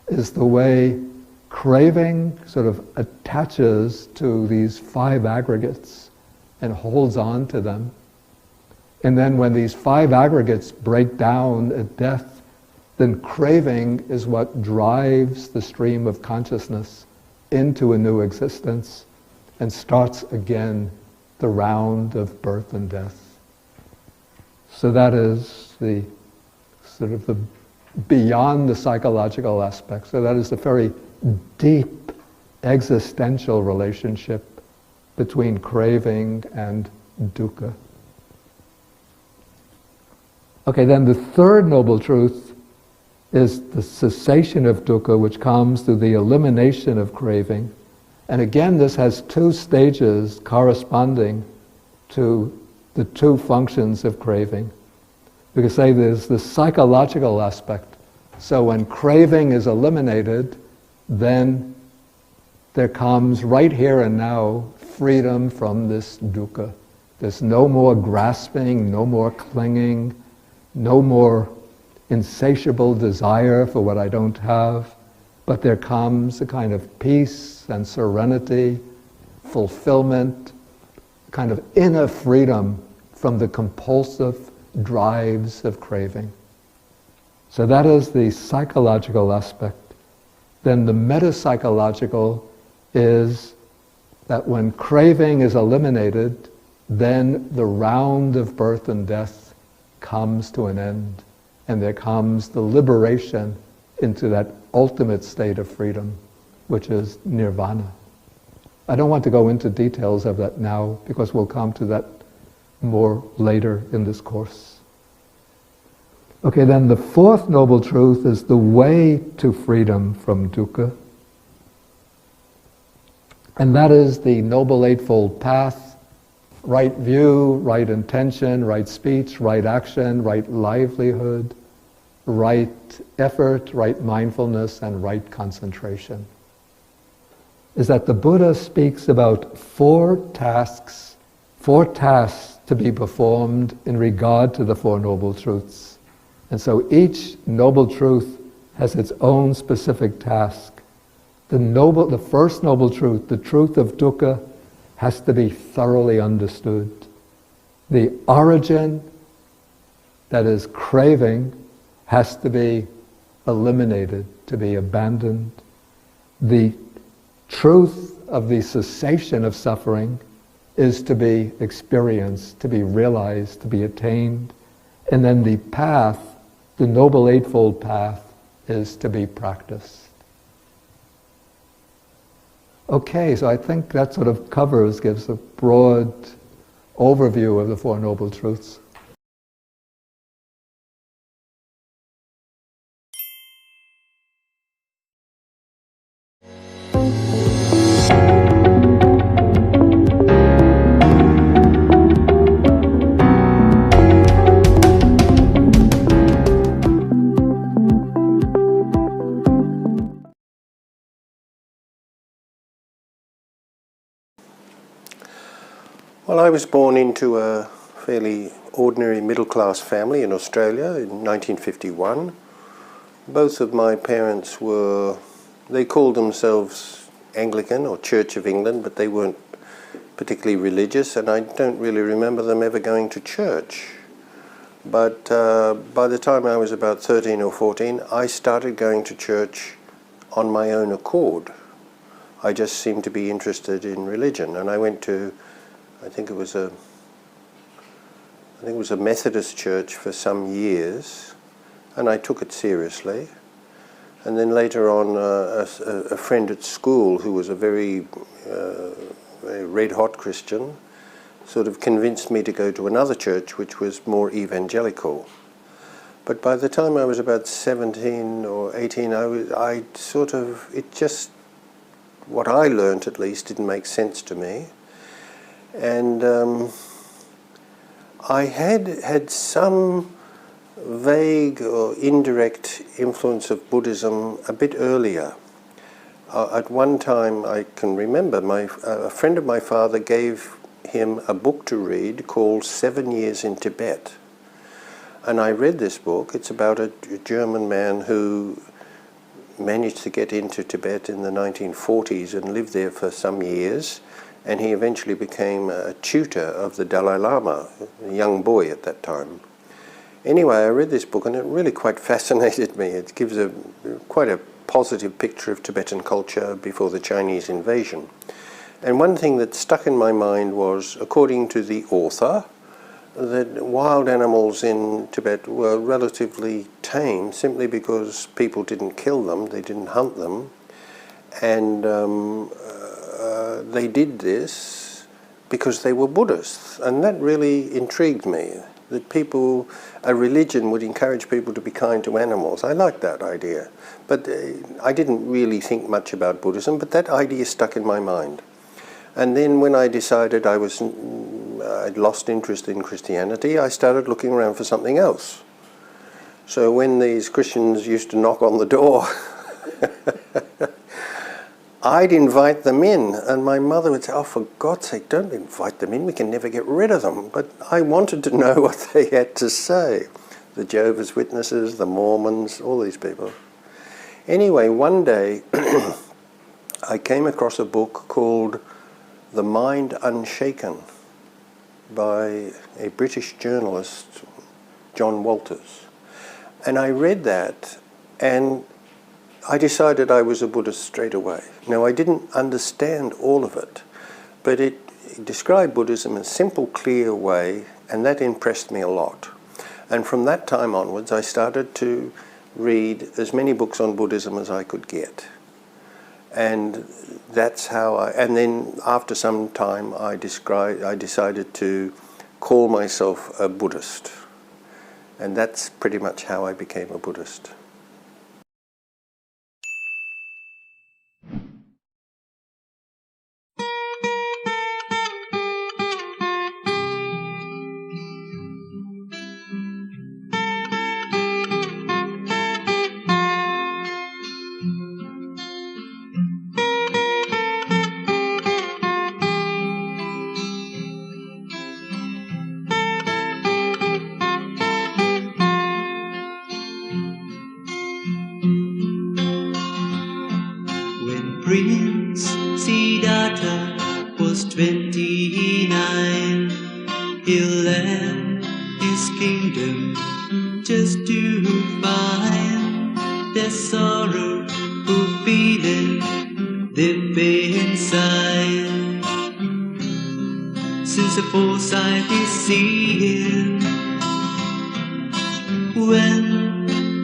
is the way craving sort of attaches to these 5 aggregates and holds on to them. And then when these 5 aggregates break down at death, then craving is what drives the stream of consciousness into a new existence and starts again the round of birth and death. So that is the sort of the beyond the psychological aspect. So that is the very deep existential relationship between craving and dukkha. Okay, then the third noble truth is the cessation of dukkha, which comes through the elimination of craving. And again, this has 2 stages corresponding to the 2 functions of craving. We could say there's the psychological aspect. So when craving is eliminated, then there comes right here and now freedom from this dukkha. There's no more grasping, no more clinging, no more insatiable desire for what I don't have, but there comes a kind of peace and serenity, fulfillment, kind of inner freedom from the compulsive drives of craving. So that is the psychological aspect. Then the meta-psychological is that when craving is eliminated, then the round of birth and death comes to an end, and there comes the liberation into that ultimate state of freedom, which is nirvana. I don't want to go into details of that now, because we'll come to that more later in this course. Okay, then the 4th noble truth is the way to freedom from dukkha. And that is the Noble Eightfold Path: right view, right intention, right speech, right action, right livelihood, right effort, right mindfulness, and right concentration. Is that the Buddha speaks about 4 tasks to be performed in regard to the 4 noble truths. And so each noble truth has its own specific task. The first noble truth, the truth of dukkha, has to be thoroughly understood. The origin, that is craving, has to be eliminated, to be abandoned. The truth of the cessation of suffering is to be experienced, to be realized, to be attained. And then the path, the Noble Eightfold Path, is to be practiced. Okay, so I think that sort of gives a broad overview of the 4 noble truths. Well, I was born into a fairly ordinary middle-class family in Australia in 1951. Both of my parents they called themselves Anglican or Church of England, but they weren't particularly religious, and I don't really remember them ever going to church. But by the time I was about 13 or 14, I started going to church on my own accord. I just seemed to be interested in religion, and I went to, I think it was a Methodist church for some years, and I took it seriously. And then later on, a friend at school who was a very red-hot Christian sort of convinced me to go to another church which was more evangelical. But by the time I was about 17 or 18, what I learnt at least didn't make sense to me. And I had some vague or indirect influence of Buddhism a bit earlier. At one time, I can remember, a friend of my father gave him a book to read called 7 Years in Tibet. And I read this book. It's about a German man who managed to get into Tibet in the 1940s and lived there for some years. And he eventually became a tutor of the Dalai Lama, a young boy at that time. Anyway, I read this book and it really quite fascinated me. It gives quite a positive picture of Tibetan culture before the Chinese invasion. And one thing that stuck in my mind was, according to the author, that wild animals in Tibet were relatively tame simply because people didn't kill them, they didn't hunt them, and they did this because they were Buddhists. And that really intrigued me, that a religion would encourage people to be kind to animals. I liked that idea. But I didn't really think much about Buddhism, but that idea stuck in my mind. And then when I decided I'd lost interest in Christianity, I started looking around for something else. So when these Christians used to knock on the door, I'd invite them in, and my mother would say, "Oh, for God's sake, don't invite them in, we can never get rid of them." But I wanted to know what they had to say. The Jehovah's Witnesses, the Mormons, all these people. Anyway, one day I came across a book called The Mind Unshaken by a British journalist, John Walters. And I read that and I decided I was a Buddhist straight away. Now, I didn't understand all of it, but it described Buddhism in a simple, clear way, and that impressed me a lot. And from that time onwards, I started to read as many books on Buddhism as I could get. And that's how and then after some time, I decided to call myself a Buddhist. And that's pretty much how I became a Buddhist. Prince Siddhartha was 29. He left his kingdom just to find that sorrowful feeling deep inside. Since the foresight is seen, when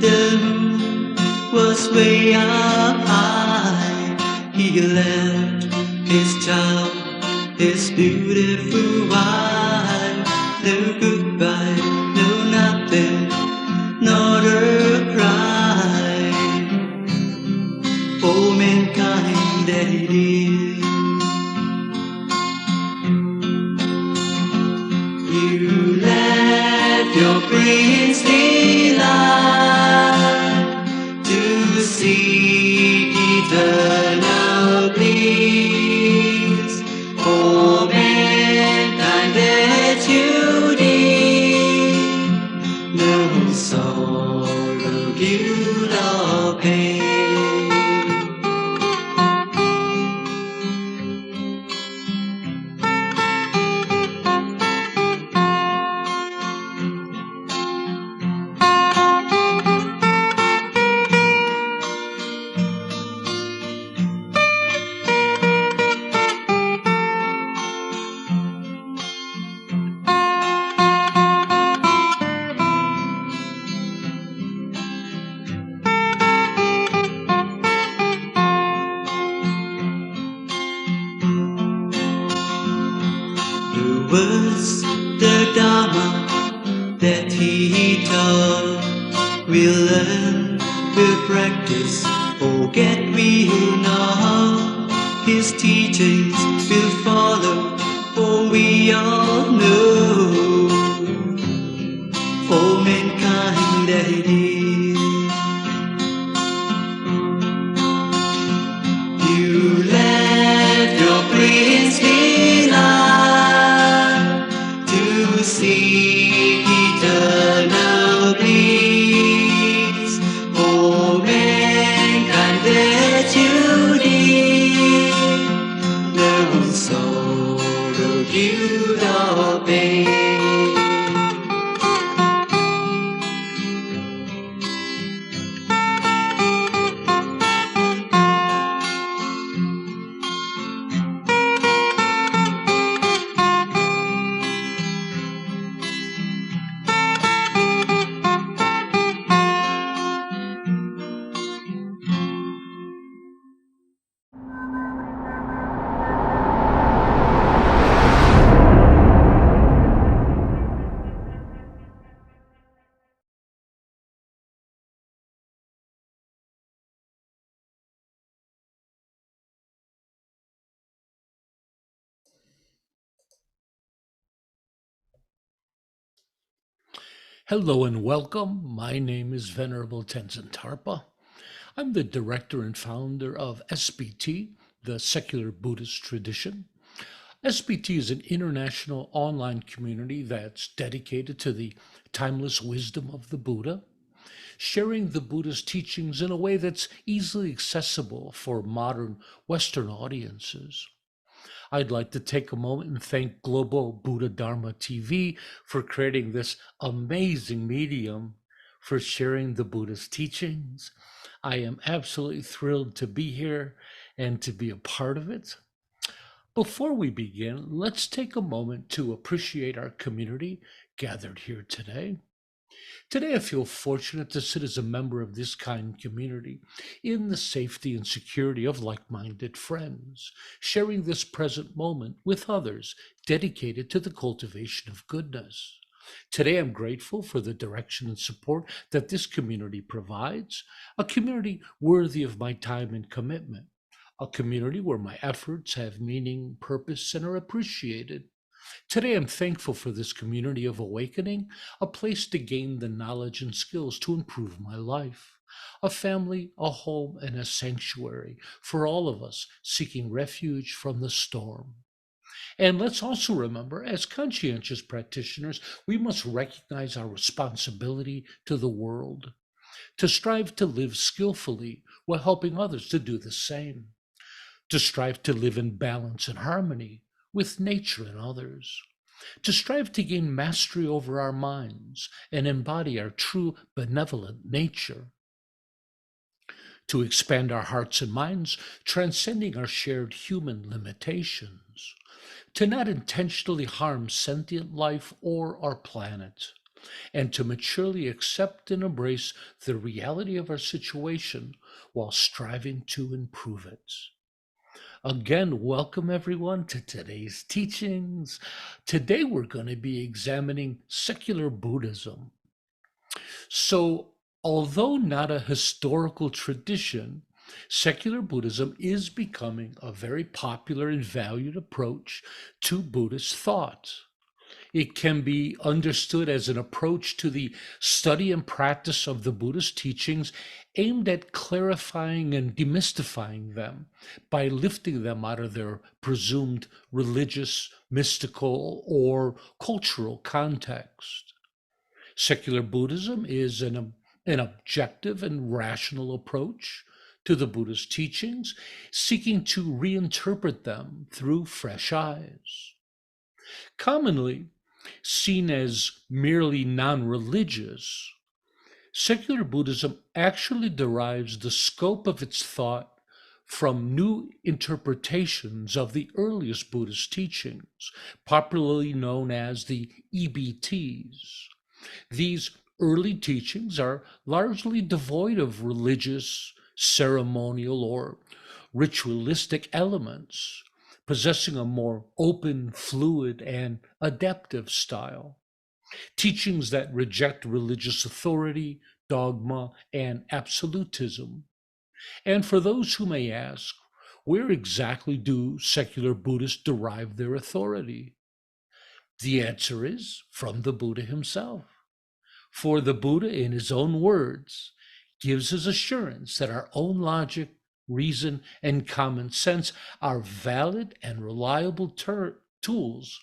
the moon was way up high, he left his child, his beautiful wife. No goodbye, no nothing, not a cry. For mankind that he did. You left your princely life to seek eternal bliss. For mankind Dharma that he taught. We'll learn, we'll practice, forget we'll know. His teachings we'll follow, for we all know for mankind that it is. You left your princely life to seek eternal bliss. For mankind that you did, no sorrow, guilt or pain. Hello and welcome. My name is Venerable Tenzin Tarpa. I'm the director and founder of SBT, the Secular Buddhist Tradition. SBT is an international online community that's dedicated to the timeless wisdom of the Buddha, sharing the Buddha's teachings in a way that's easily accessible for modern Western audiences. I'd like to take a moment and thank Global Buddha Dharma TV for creating this amazing medium for sharing the Buddha's teachings. I am absolutely thrilled to be here and to be a part of it. Before we begin, let's take a moment to appreciate our community gathered here today. Today, I feel fortunate to sit as a member of this kind community in the safety and security of like-minded friends, sharing this present moment with others dedicated to the cultivation of goodness. Today, I'm grateful for the direction and support that this community provides, a community worthy of my time and commitment, a community where my efforts have meaning, purpose, and are appreciated. Today, I'm thankful for this community of awakening, a place to gain the knowledge and skills to improve my life, a family, a home, and a sanctuary for all of us seeking refuge from the storm. And let's also remember, as conscientious practitioners, we must recognize our responsibility to the world, to strive to live skillfully while helping others to do the same, to strive to live in balance and harmony with nature and others, to strive to gain mastery over our minds and embody our true benevolent nature, to expand our hearts and minds, transcending our shared human limitations, to not intentionally harm sentient life or our planet, and to maturely accept and embrace the reality of our situation while striving to improve it. Again, welcome everyone to today's teachings. Today we're going to be examining secular Buddhism. So, although not a historical tradition, secular Buddhism is becoming a very popular and valued approach to Buddhist thought. It can be understood as an approach to the study and practice of the Buddhist teachings aimed at clarifying and demystifying them by lifting them out of their presumed religious, mystical, or cultural context. Secular Buddhism is an objective and rational approach to the Buddhist teachings, seeking to reinterpret them through fresh eyes. Commonly seen as merely non-religious, secular Buddhism actually derives the scope of its thought from new interpretations of the earliest Buddhist teachings, popularly known as the EBTs. These early teachings are largely devoid of religious, ceremonial, or ritualistic elements, possessing a more open, fluid, and adaptive style. teachings that reject religious authority, dogma, and absolutism. And for those who may ask, where exactly do secular Buddhists derive their authority? The answer is from the Buddha himself. For the Buddha, in his own words, gives his assurance that our own logic, reason, and common sense are valid and reliable tools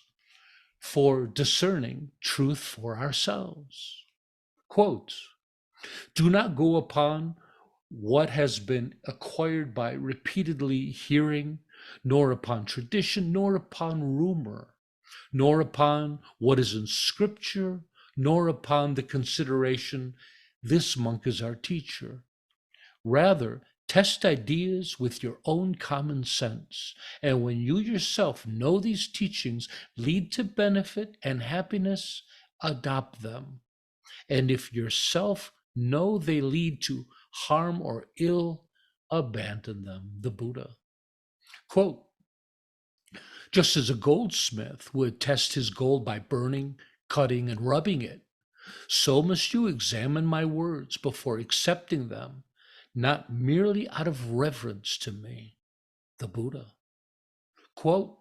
for discerning truth for ourselves. Quote, do not go upon what has been acquired by repeatedly hearing, nor upon tradition, nor upon rumor, nor upon what is in scripture, nor upon the consideration, this monk is our teacher. Rather, test ideas with your own common sense. And when you yourself know these teachings lead to benefit and happiness, adopt them. And if yourself know they lead to harm or ill, abandon them. The Buddha. Quote, just as a goldsmith would test his gold by burning, cutting, and rubbing it, so must you examine my words before accepting them, not merely out of reverence to me. The Buddha. Quote,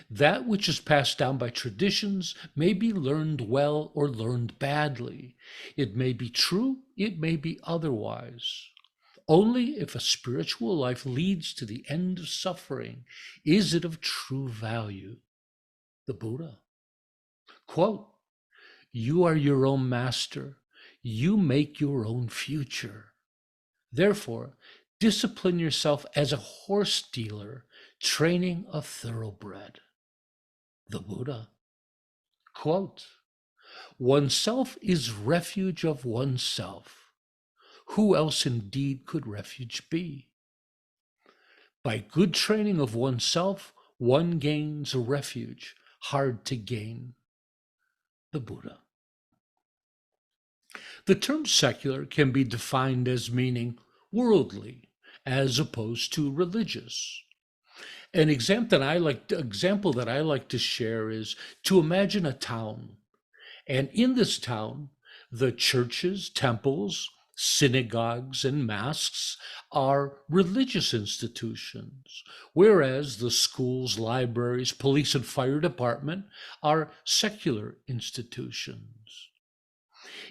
that which is passed down by traditions may be learned well or learned badly. It may be true, it may be otherwise. Only if a spiritual life leads to the end of suffering is it of true value. The Buddha. Quote, you are your own master. You make your own future. Therefore, discipline yourself as a horse dealer training a thoroughbred. The Buddha. Quote, oneself is refuge of oneself. Who else indeed could refuge be? By good training of oneself, one gains a refuge hard to gain. The Buddha. The term secular can be defined as meaning worldly as opposed to religious. An example that I like to share is to imagine a town. And in this town, the churches, temples, synagogues, and mosques are religious institutions, whereas the schools, libraries, police, and fire department are secular institutions.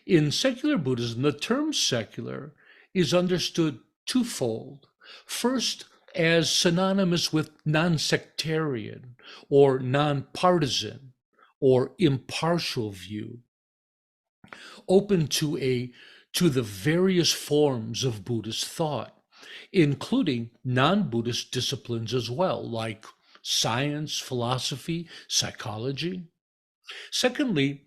In secular Buddhism, the term secular is understood twofold. First, as synonymous with non-sectarian or non-partisan or impartial view, open to the various forms of Buddhist thought, including non-Buddhist disciplines as well, like science, philosophy, psychology. Secondly,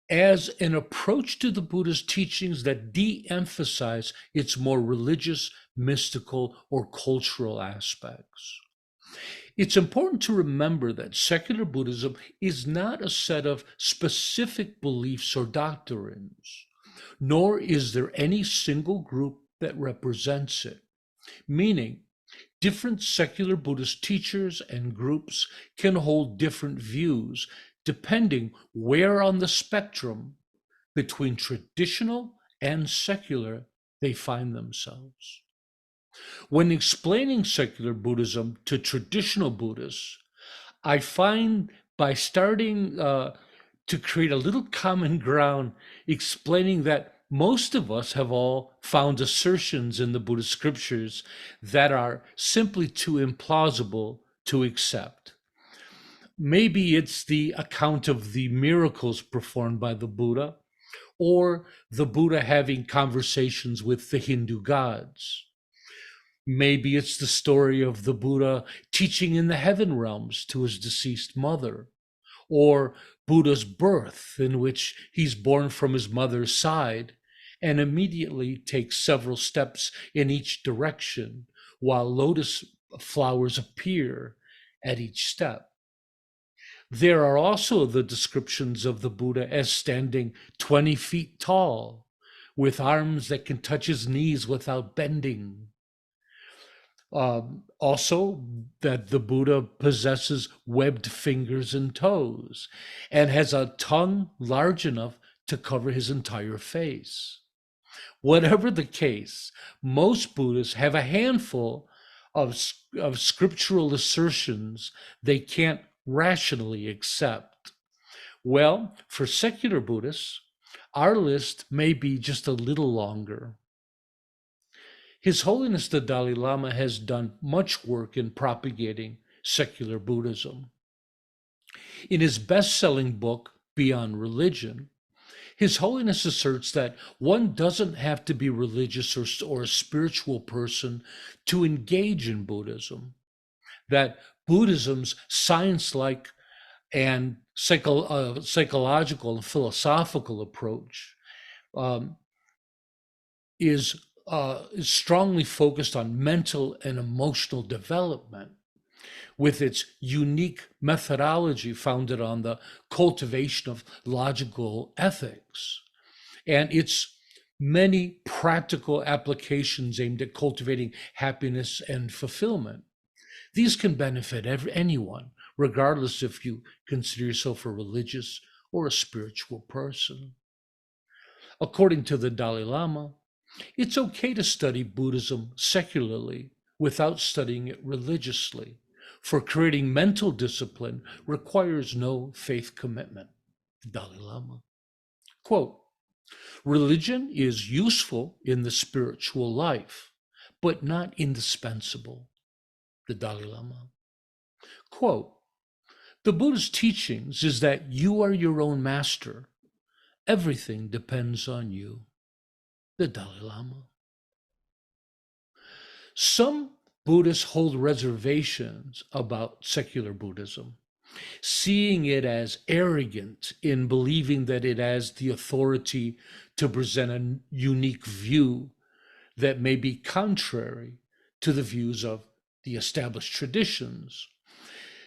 as an approach to the Buddha's teachings that de-emphasize its more religious, mystical, or cultural aspects. It's important to remember that secular Buddhism is not a set of specific beliefs or doctrines, nor is there any single group that represents it, meaning different secular Buddhist teachers and groups can hold different views depending where on the spectrum between traditional and secular they find themselves. When explaining secular Buddhism to traditional Buddhists, I find by starting to create a little common ground, explaining that most of us have all found assertions in the Buddhist scriptures that are simply too implausible to accept. Maybe it's the account of the miracles performed by the Buddha, or the Buddha having conversations with the Hindu gods. Maybe it's the story of the Buddha teaching in the heaven realms to his deceased mother, or Buddha's birth, in which he's born from his mother's side and immediately takes several steps in each direction while lotus flowers appear at each step. There are also the descriptions of the Buddha as standing 20 feet tall, with arms that can touch his knees without bending. Also, that the Buddha possesses webbed fingers and toes and has a tongue large enough to cover his entire face. Whatever the case, most Buddhists have a handful of scriptural assertions they can't rationally accept. Well, for secular Buddhists, our list may be just a little longer. His Holiness the Dalai Lama has done much work in propagating secular Buddhism. In his best-selling book, Beyond Religion, His Holiness asserts that one doesn't have to be religious or a spiritual person to engage in Buddhism, that Buddhism's science-like and psychological and philosophical approach is strongly focused on mental and emotional development, with its unique methodology founded on the cultivation of logical ethics and its many practical applications aimed at cultivating happiness and fulfillment. These can benefit anyone, regardless if you consider yourself a religious or a spiritual person. According to the Dalai Lama, it's okay to study Buddhism secularly without studying it religiously, for creating mental discipline requires no faith commitment. Dalai Lama. Quote, religion is useful in the spiritual life, but not indispensable. The Dalai Lama. Quote, the Buddha's teachings is that you are your own master. Everything depends on you. The Dalai Lama. Some Buddhists hold reservations about secular Buddhism, seeing it as arrogant in believing that it has the authority to present a unique view that may be contrary to the views of the established traditions.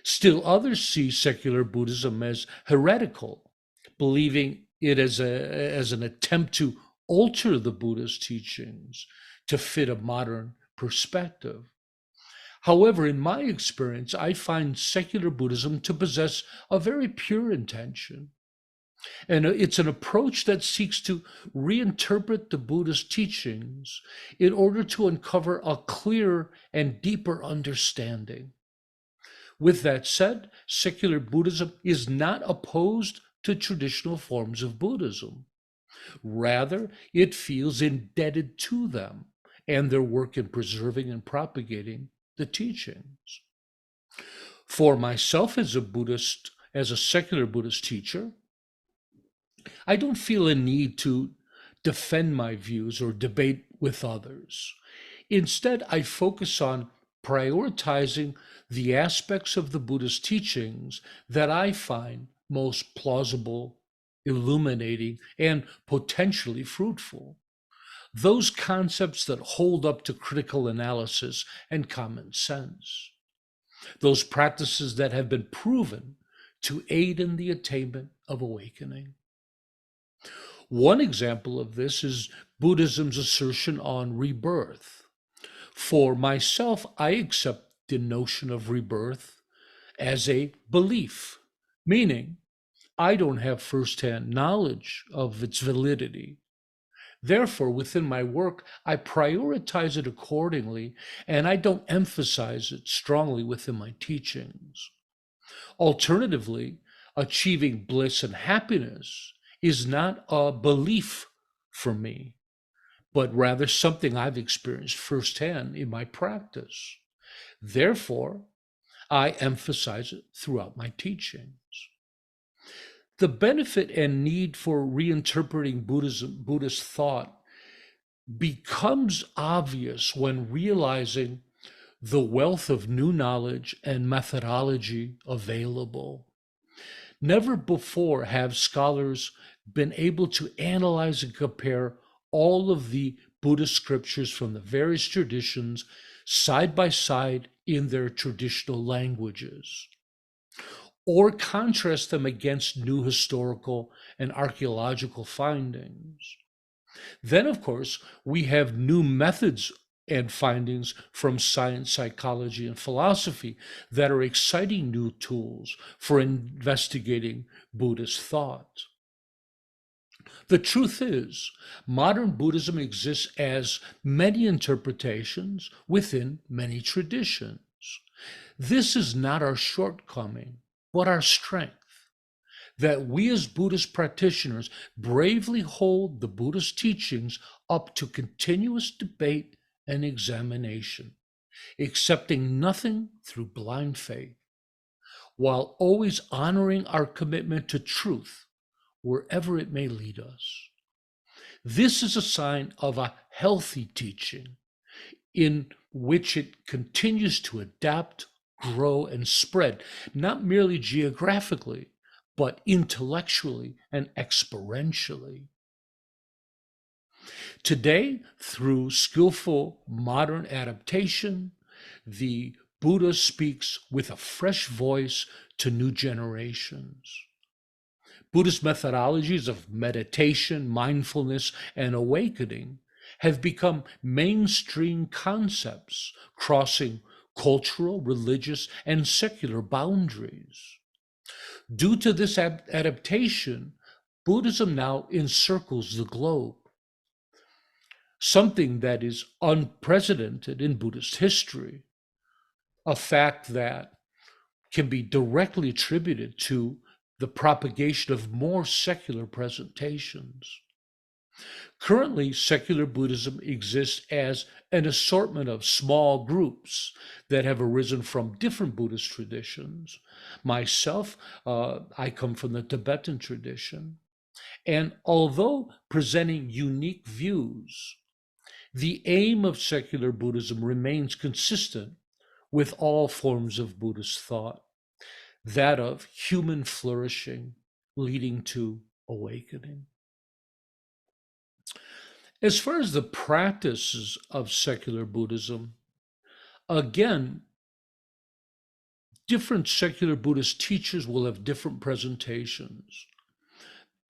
Still others see secular Buddhism as heretical, believing it as an attempt to alter the Buddha's teachings to fit a modern perspective. However, in my experience, I find secular Buddhism to possess a very pure intention. And it's an approach that seeks to reinterpret the Buddha's teachings in order to uncover a clearer and deeper understanding. With that said, secular Buddhism is not opposed to traditional forms of Buddhism. Rather, it feels indebted to them and their work in preserving and propagating the teachings. For myself as a Buddhist, as a secular Buddhist teacher, I don't feel a need to defend my views or debate with others. Instead, I focus on prioritizing the aspects of the Buddha's teachings that I find most plausible, illuminating, and potentially fruitful. Those concepts that hold up to critical analysis and common sense. Those practices that have been proven to aid in the attainment of awakening. One example of this is Buddhism's assertion on rebirth. For myself, I accept the notion of rebirth as a belief, meaning I don't have firsthand knowledge of its validity. Therefore, within my work, I prioritize it accordingly, and I don't emphasize it strongly within my teachings. Alternatively, achieving bliss and happiness is not a belief for me, but rather something I've experienced firsthand in my practice. Therefore, I emphasize it throughout my teachings. The benefit and need for reinterpreting Buddhist thought becomes obvious when realizing the wealth of new knowledge and methodology available. Never before have scholars been able to analyze and compare all of the Buddhist scriptures from the various traditions side by side in their traditional languages, or contrast them against new historical and archaeological findings. Then, of course, we have new methods and findings from science, psychology, and philosophy that are exciting new tools for investigating Buddhist thought. The truth is, modern Buddhism exists as many interpretations within many traditions. This is not our shortcoming, but our strength. That we as Buddhist practitioners bravely hold the Buddhist teachings up to continuous debate and examination, accepting nothing through blind faith, while always honoring our commitment to truth wherever it may lead us. This is a sign of a healthy teaching in which it continues to adapt, grow, and spread, not merely geographically, but intellectually and experientially. Today, through skillful modern adaptation, the Buddha speaks with a fresh voice to new generations. Buddhist methodologies of meditation, mindfulness, and awakening have become mainstream concepts, crossing cultural, religious, and secular boundaries. Due to this adaptation, Buddhism now encircles the globe, something that is unprecedented in Buddhist history, a fact that can be directly attributed to the propagation of more secular presentations. Currently, secular Buddhism exists as an assortment of small groups that have arisen from different Buddhist traditions. Myself, I come from the Tibetan tradition. And although presenting unique views, the aim of secular Buddhism remains consistent with all forms of Buddhist thought, that of human flourishing leading to awakening. As far as the practices of secular Buddhism, again, different secular Buddhist teachers will have different presentations.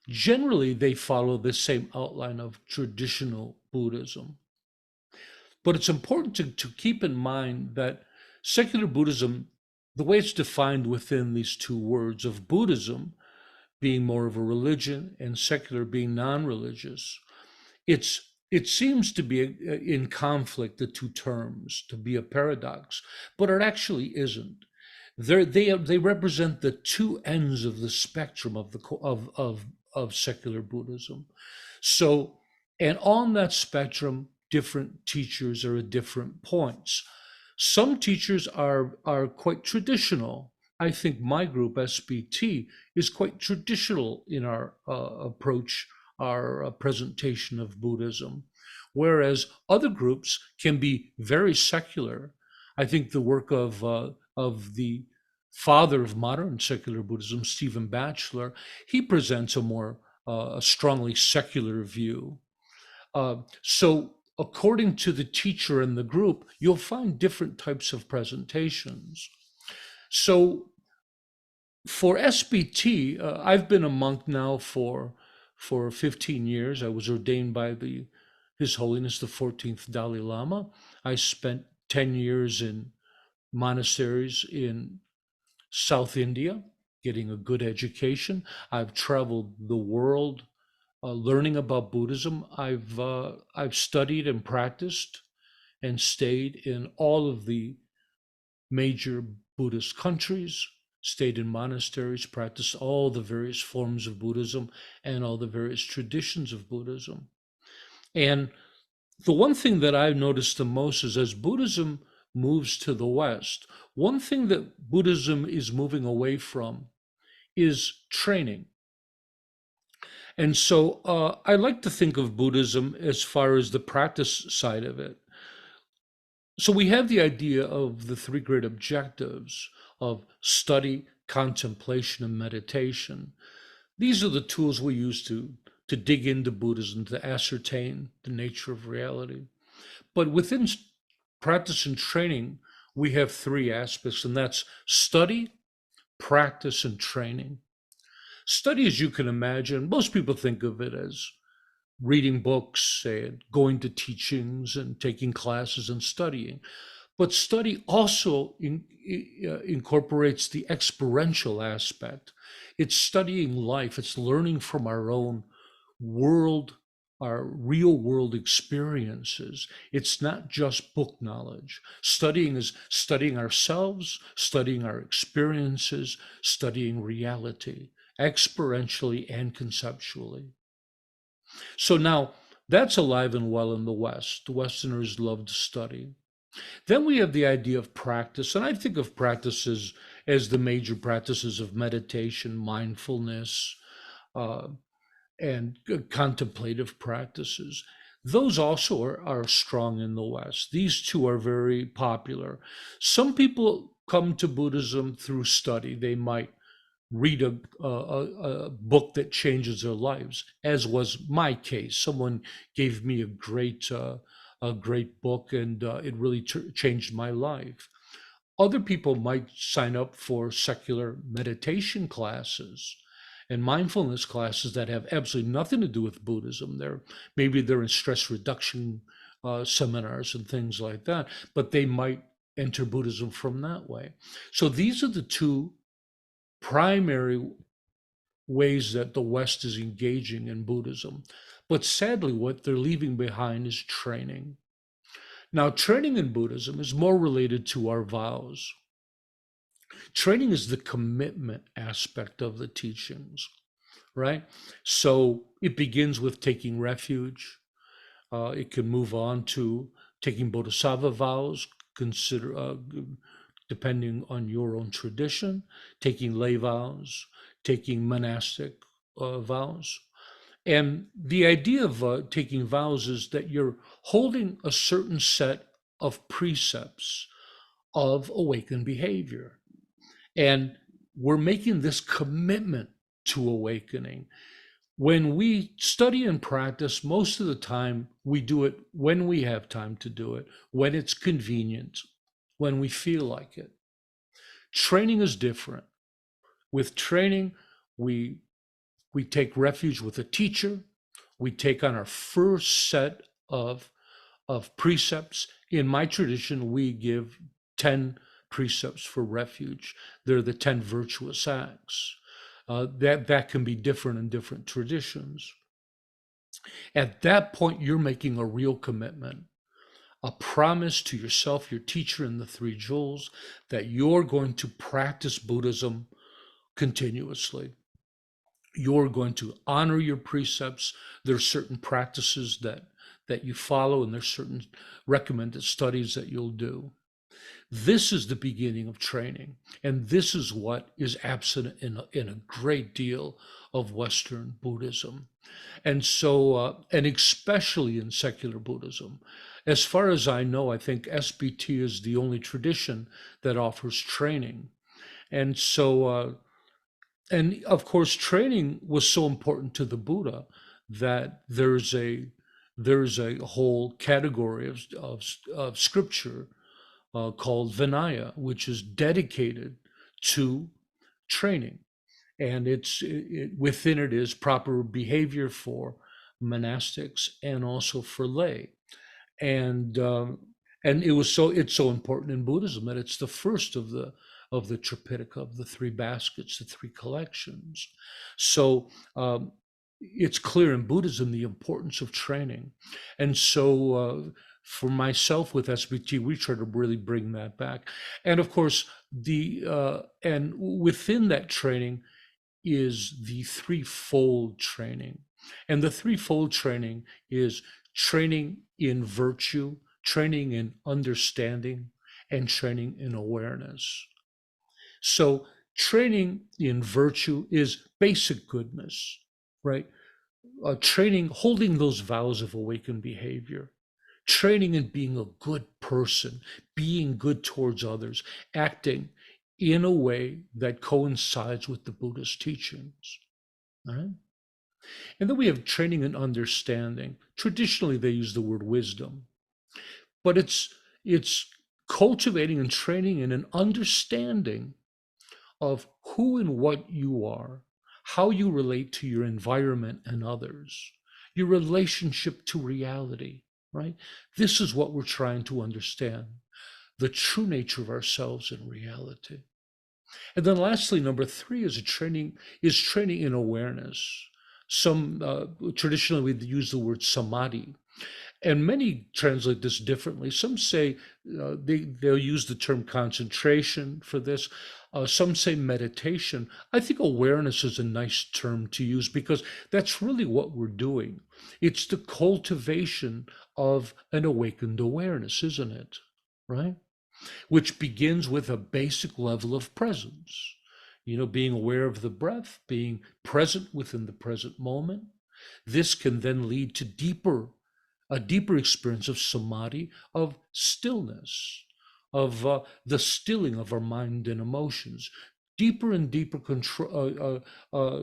Generally, they follow the same outline of traditional Buddhism. But it's important to keep in mind that secular Buddhism, the way it's defined within these two words of Buddhism being more of a religion and secular being non-religious, it seems to be in conflict, the two terms, to be a paradox, but it actually isn't. They represent the two ends of the spectrum of secular Buddhism. So, and on that spectrum, different teachers are at different points. Some teachers are quite traditional. I think my group, SBT, is quite traditional in our approach, our presentation of Buddhism, whereas other groups can be very secular. I think the work of the father of modern secular Buddhism, Stephen Batchelor, he presents a more strongly secular view. So according to the teacher and the group, you'll find different types of presentations. So for SBT, I've been a monk now for 15 years. I was ordained by His Holiness the 14th Dalai Lama. I spent 10 years in monasteries in South India, getting a good education. I've traveled the world learning about Buddhism. I've studied and practiced and stayed in all of the major Buddhist countries, stayed in monasteries, practiced all the various forms of Buddhism and all the various traditions of Buddhism. And the one thing that I've noticed the most is as Buddhism moves to the West, one thing that Buddhism is moving away from is training. And so I like to think of Buddhism as far as the practice side of it. So we have the idea of the three great objectives of study, contemplation, and meditation. These are the tools we use to dig into Buddhism, to ascertain the nature of reality. But within practice and training, we have three aspects, and that's study, practice, and training. Study, as you can imagine, most people think of it as reading books and going to teachings and taking classes and studying. But study also incorporates the experiential aspect. It's studying life, it's learning from our own world, our real world experiences. It's not just book knowledge. Studying is studying ourselves, studying our experiences, studying reality, experientially and conceptually. So now that's alive and well in the West. The Westerners love to study. Then we have the idea of practice, and I think of practices as the major practices of meditation, mindfulness, uh, and contemplative practices. Those also are strong in the West. These two are very popular. Some people come to Buddhism through study. They might read a book that changes their lives, as was my case. Someone gave me a great book, and it really changed my life. Other people might sign up for secular meditation classes and mindfulness classes that have absolutely nothing to do with Buddhism. Maybe they're in stress reduction seminars and things like that, but they might enter Buddhism from that way. So these are the two primary ways that the West is engaging in Buddhism. But sadly, what they're leaving behind is training. Now, training in Buddhism is more related to our vows. Training is the commitment aspect of the teachings, right? So it begins with taking refuge. It can move on to taking bodhisattva vows, depending on your own tradition, taking lay vows, taking monastic vows. And the idea of taking vows is that you're holding a certain set of precepts of awakened behavior. And we're making this commitment to awakening. When we study and practice, most of the time we do it when we have time to do it, when it's convenient, when we feel like it. Training is different. With training, we take refuge with a teacher. We take on our first set of precepts. In my tradition, we give 10 precepts for refuge. They're the 10 virtuous acts. That can be different in different traditions. At that point, you're making a real commitment, a promise to yourself, your teacher, and the three jewels that you're going to practice Buddhism continuously. You're going to honor your precepts. There's certain practices that you follow, and there's certain recommended studies that you'll do. This is the beginning of training, and this is what is absent in a great deal of Western Buddhism. And so, and especially in secular Buddhism. As far as I know, I think SBT is the only tradition that offers training. And so, and of course, training was so important to the Buddha that there's a whole category of scripture called Vinaya, which is dedicated to training. And within it is proper behavior for monastics and also for lay. And it's so important in Buddhism that it's the first of the Tripitaka, of the three baskets, the three collections. So it's clear in Buddhism the importance of training. And so for myself with SBT, we try to really bring that back. And of course, and within that training is the threefold training. And the threefold training is training in virtue, training in understanding, and training in awareness. So training in virtue is basic goodness, right? Training, holding those vows of awakened behavior, training in being a good person, being good towards others, acting in a way that coincides with the Buddhist teachings. All right? And then we have training in understanding. Traditionally, they use the word wisdom, but it's cultivating and training in an understanding of who and what you are, how you relate to your environment and others. your relationship to reality, right? This is what we're trying to understand, the true nature of ourselves in reality. And then lastly, number three is training in awareness. Some traditionally we use the word samadhi, and many translate this differently. Some say they'll use the term concentration for this. Some say meditation. I think awareness is a nice term to use because that's really what we're doing. It's the cultivation of an awakened awareness, isn't it? Right? Which begins with a basic level of presence. Being aware of the breath, being present within the present moment. This can then lead to a deeper experience of samadhi, of stillness, of the stilling of our mind and emotions, deeper and deeper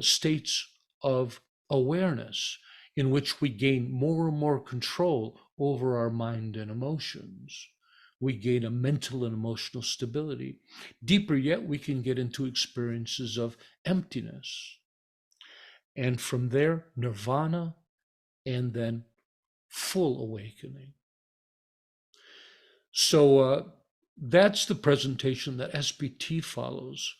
states of awareness in which we gain more and more control over our mind and emotions. We gain a mental and emotional stability. Deeper yet, we can get into experiences of emptiness. And from there, nirvana, and then full awakening. So that's the presentation that SBT follows.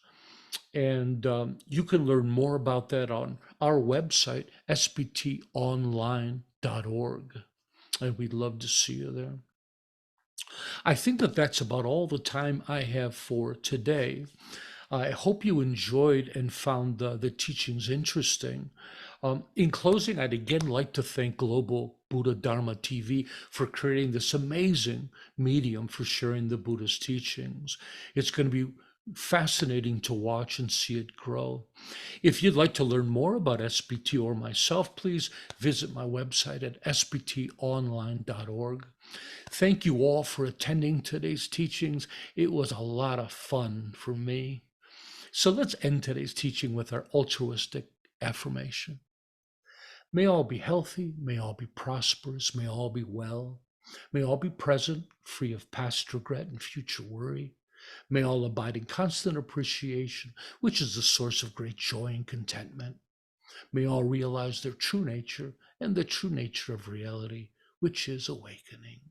And you can learn more about that on our website, sbtonline.org. And we'd love to see you there. I think that that's about all the time I have for today. I hope you enjoyed and found the teachings interesting. In closing, I'd again like to thank Global Buddha Dharma TV for creating this amazing medium for sharing the Buddha's teachings. It's going to be fascinating to watch and see it grow. If you'd like to learn more about SBT or myself, please visit my website at sbtonline.org. Thank you all for attending today's teachings. It was a lot of fun for me. So let's end today's teaching with our altruistic affirmation. May all be healthy, may all be prosperous, may all be well, may all be present, free of past regret and future worry. May all abide in constant appreciation, which is the source of great joy and contentment. May all realize their true nature and the true nature of reality, which is awakening.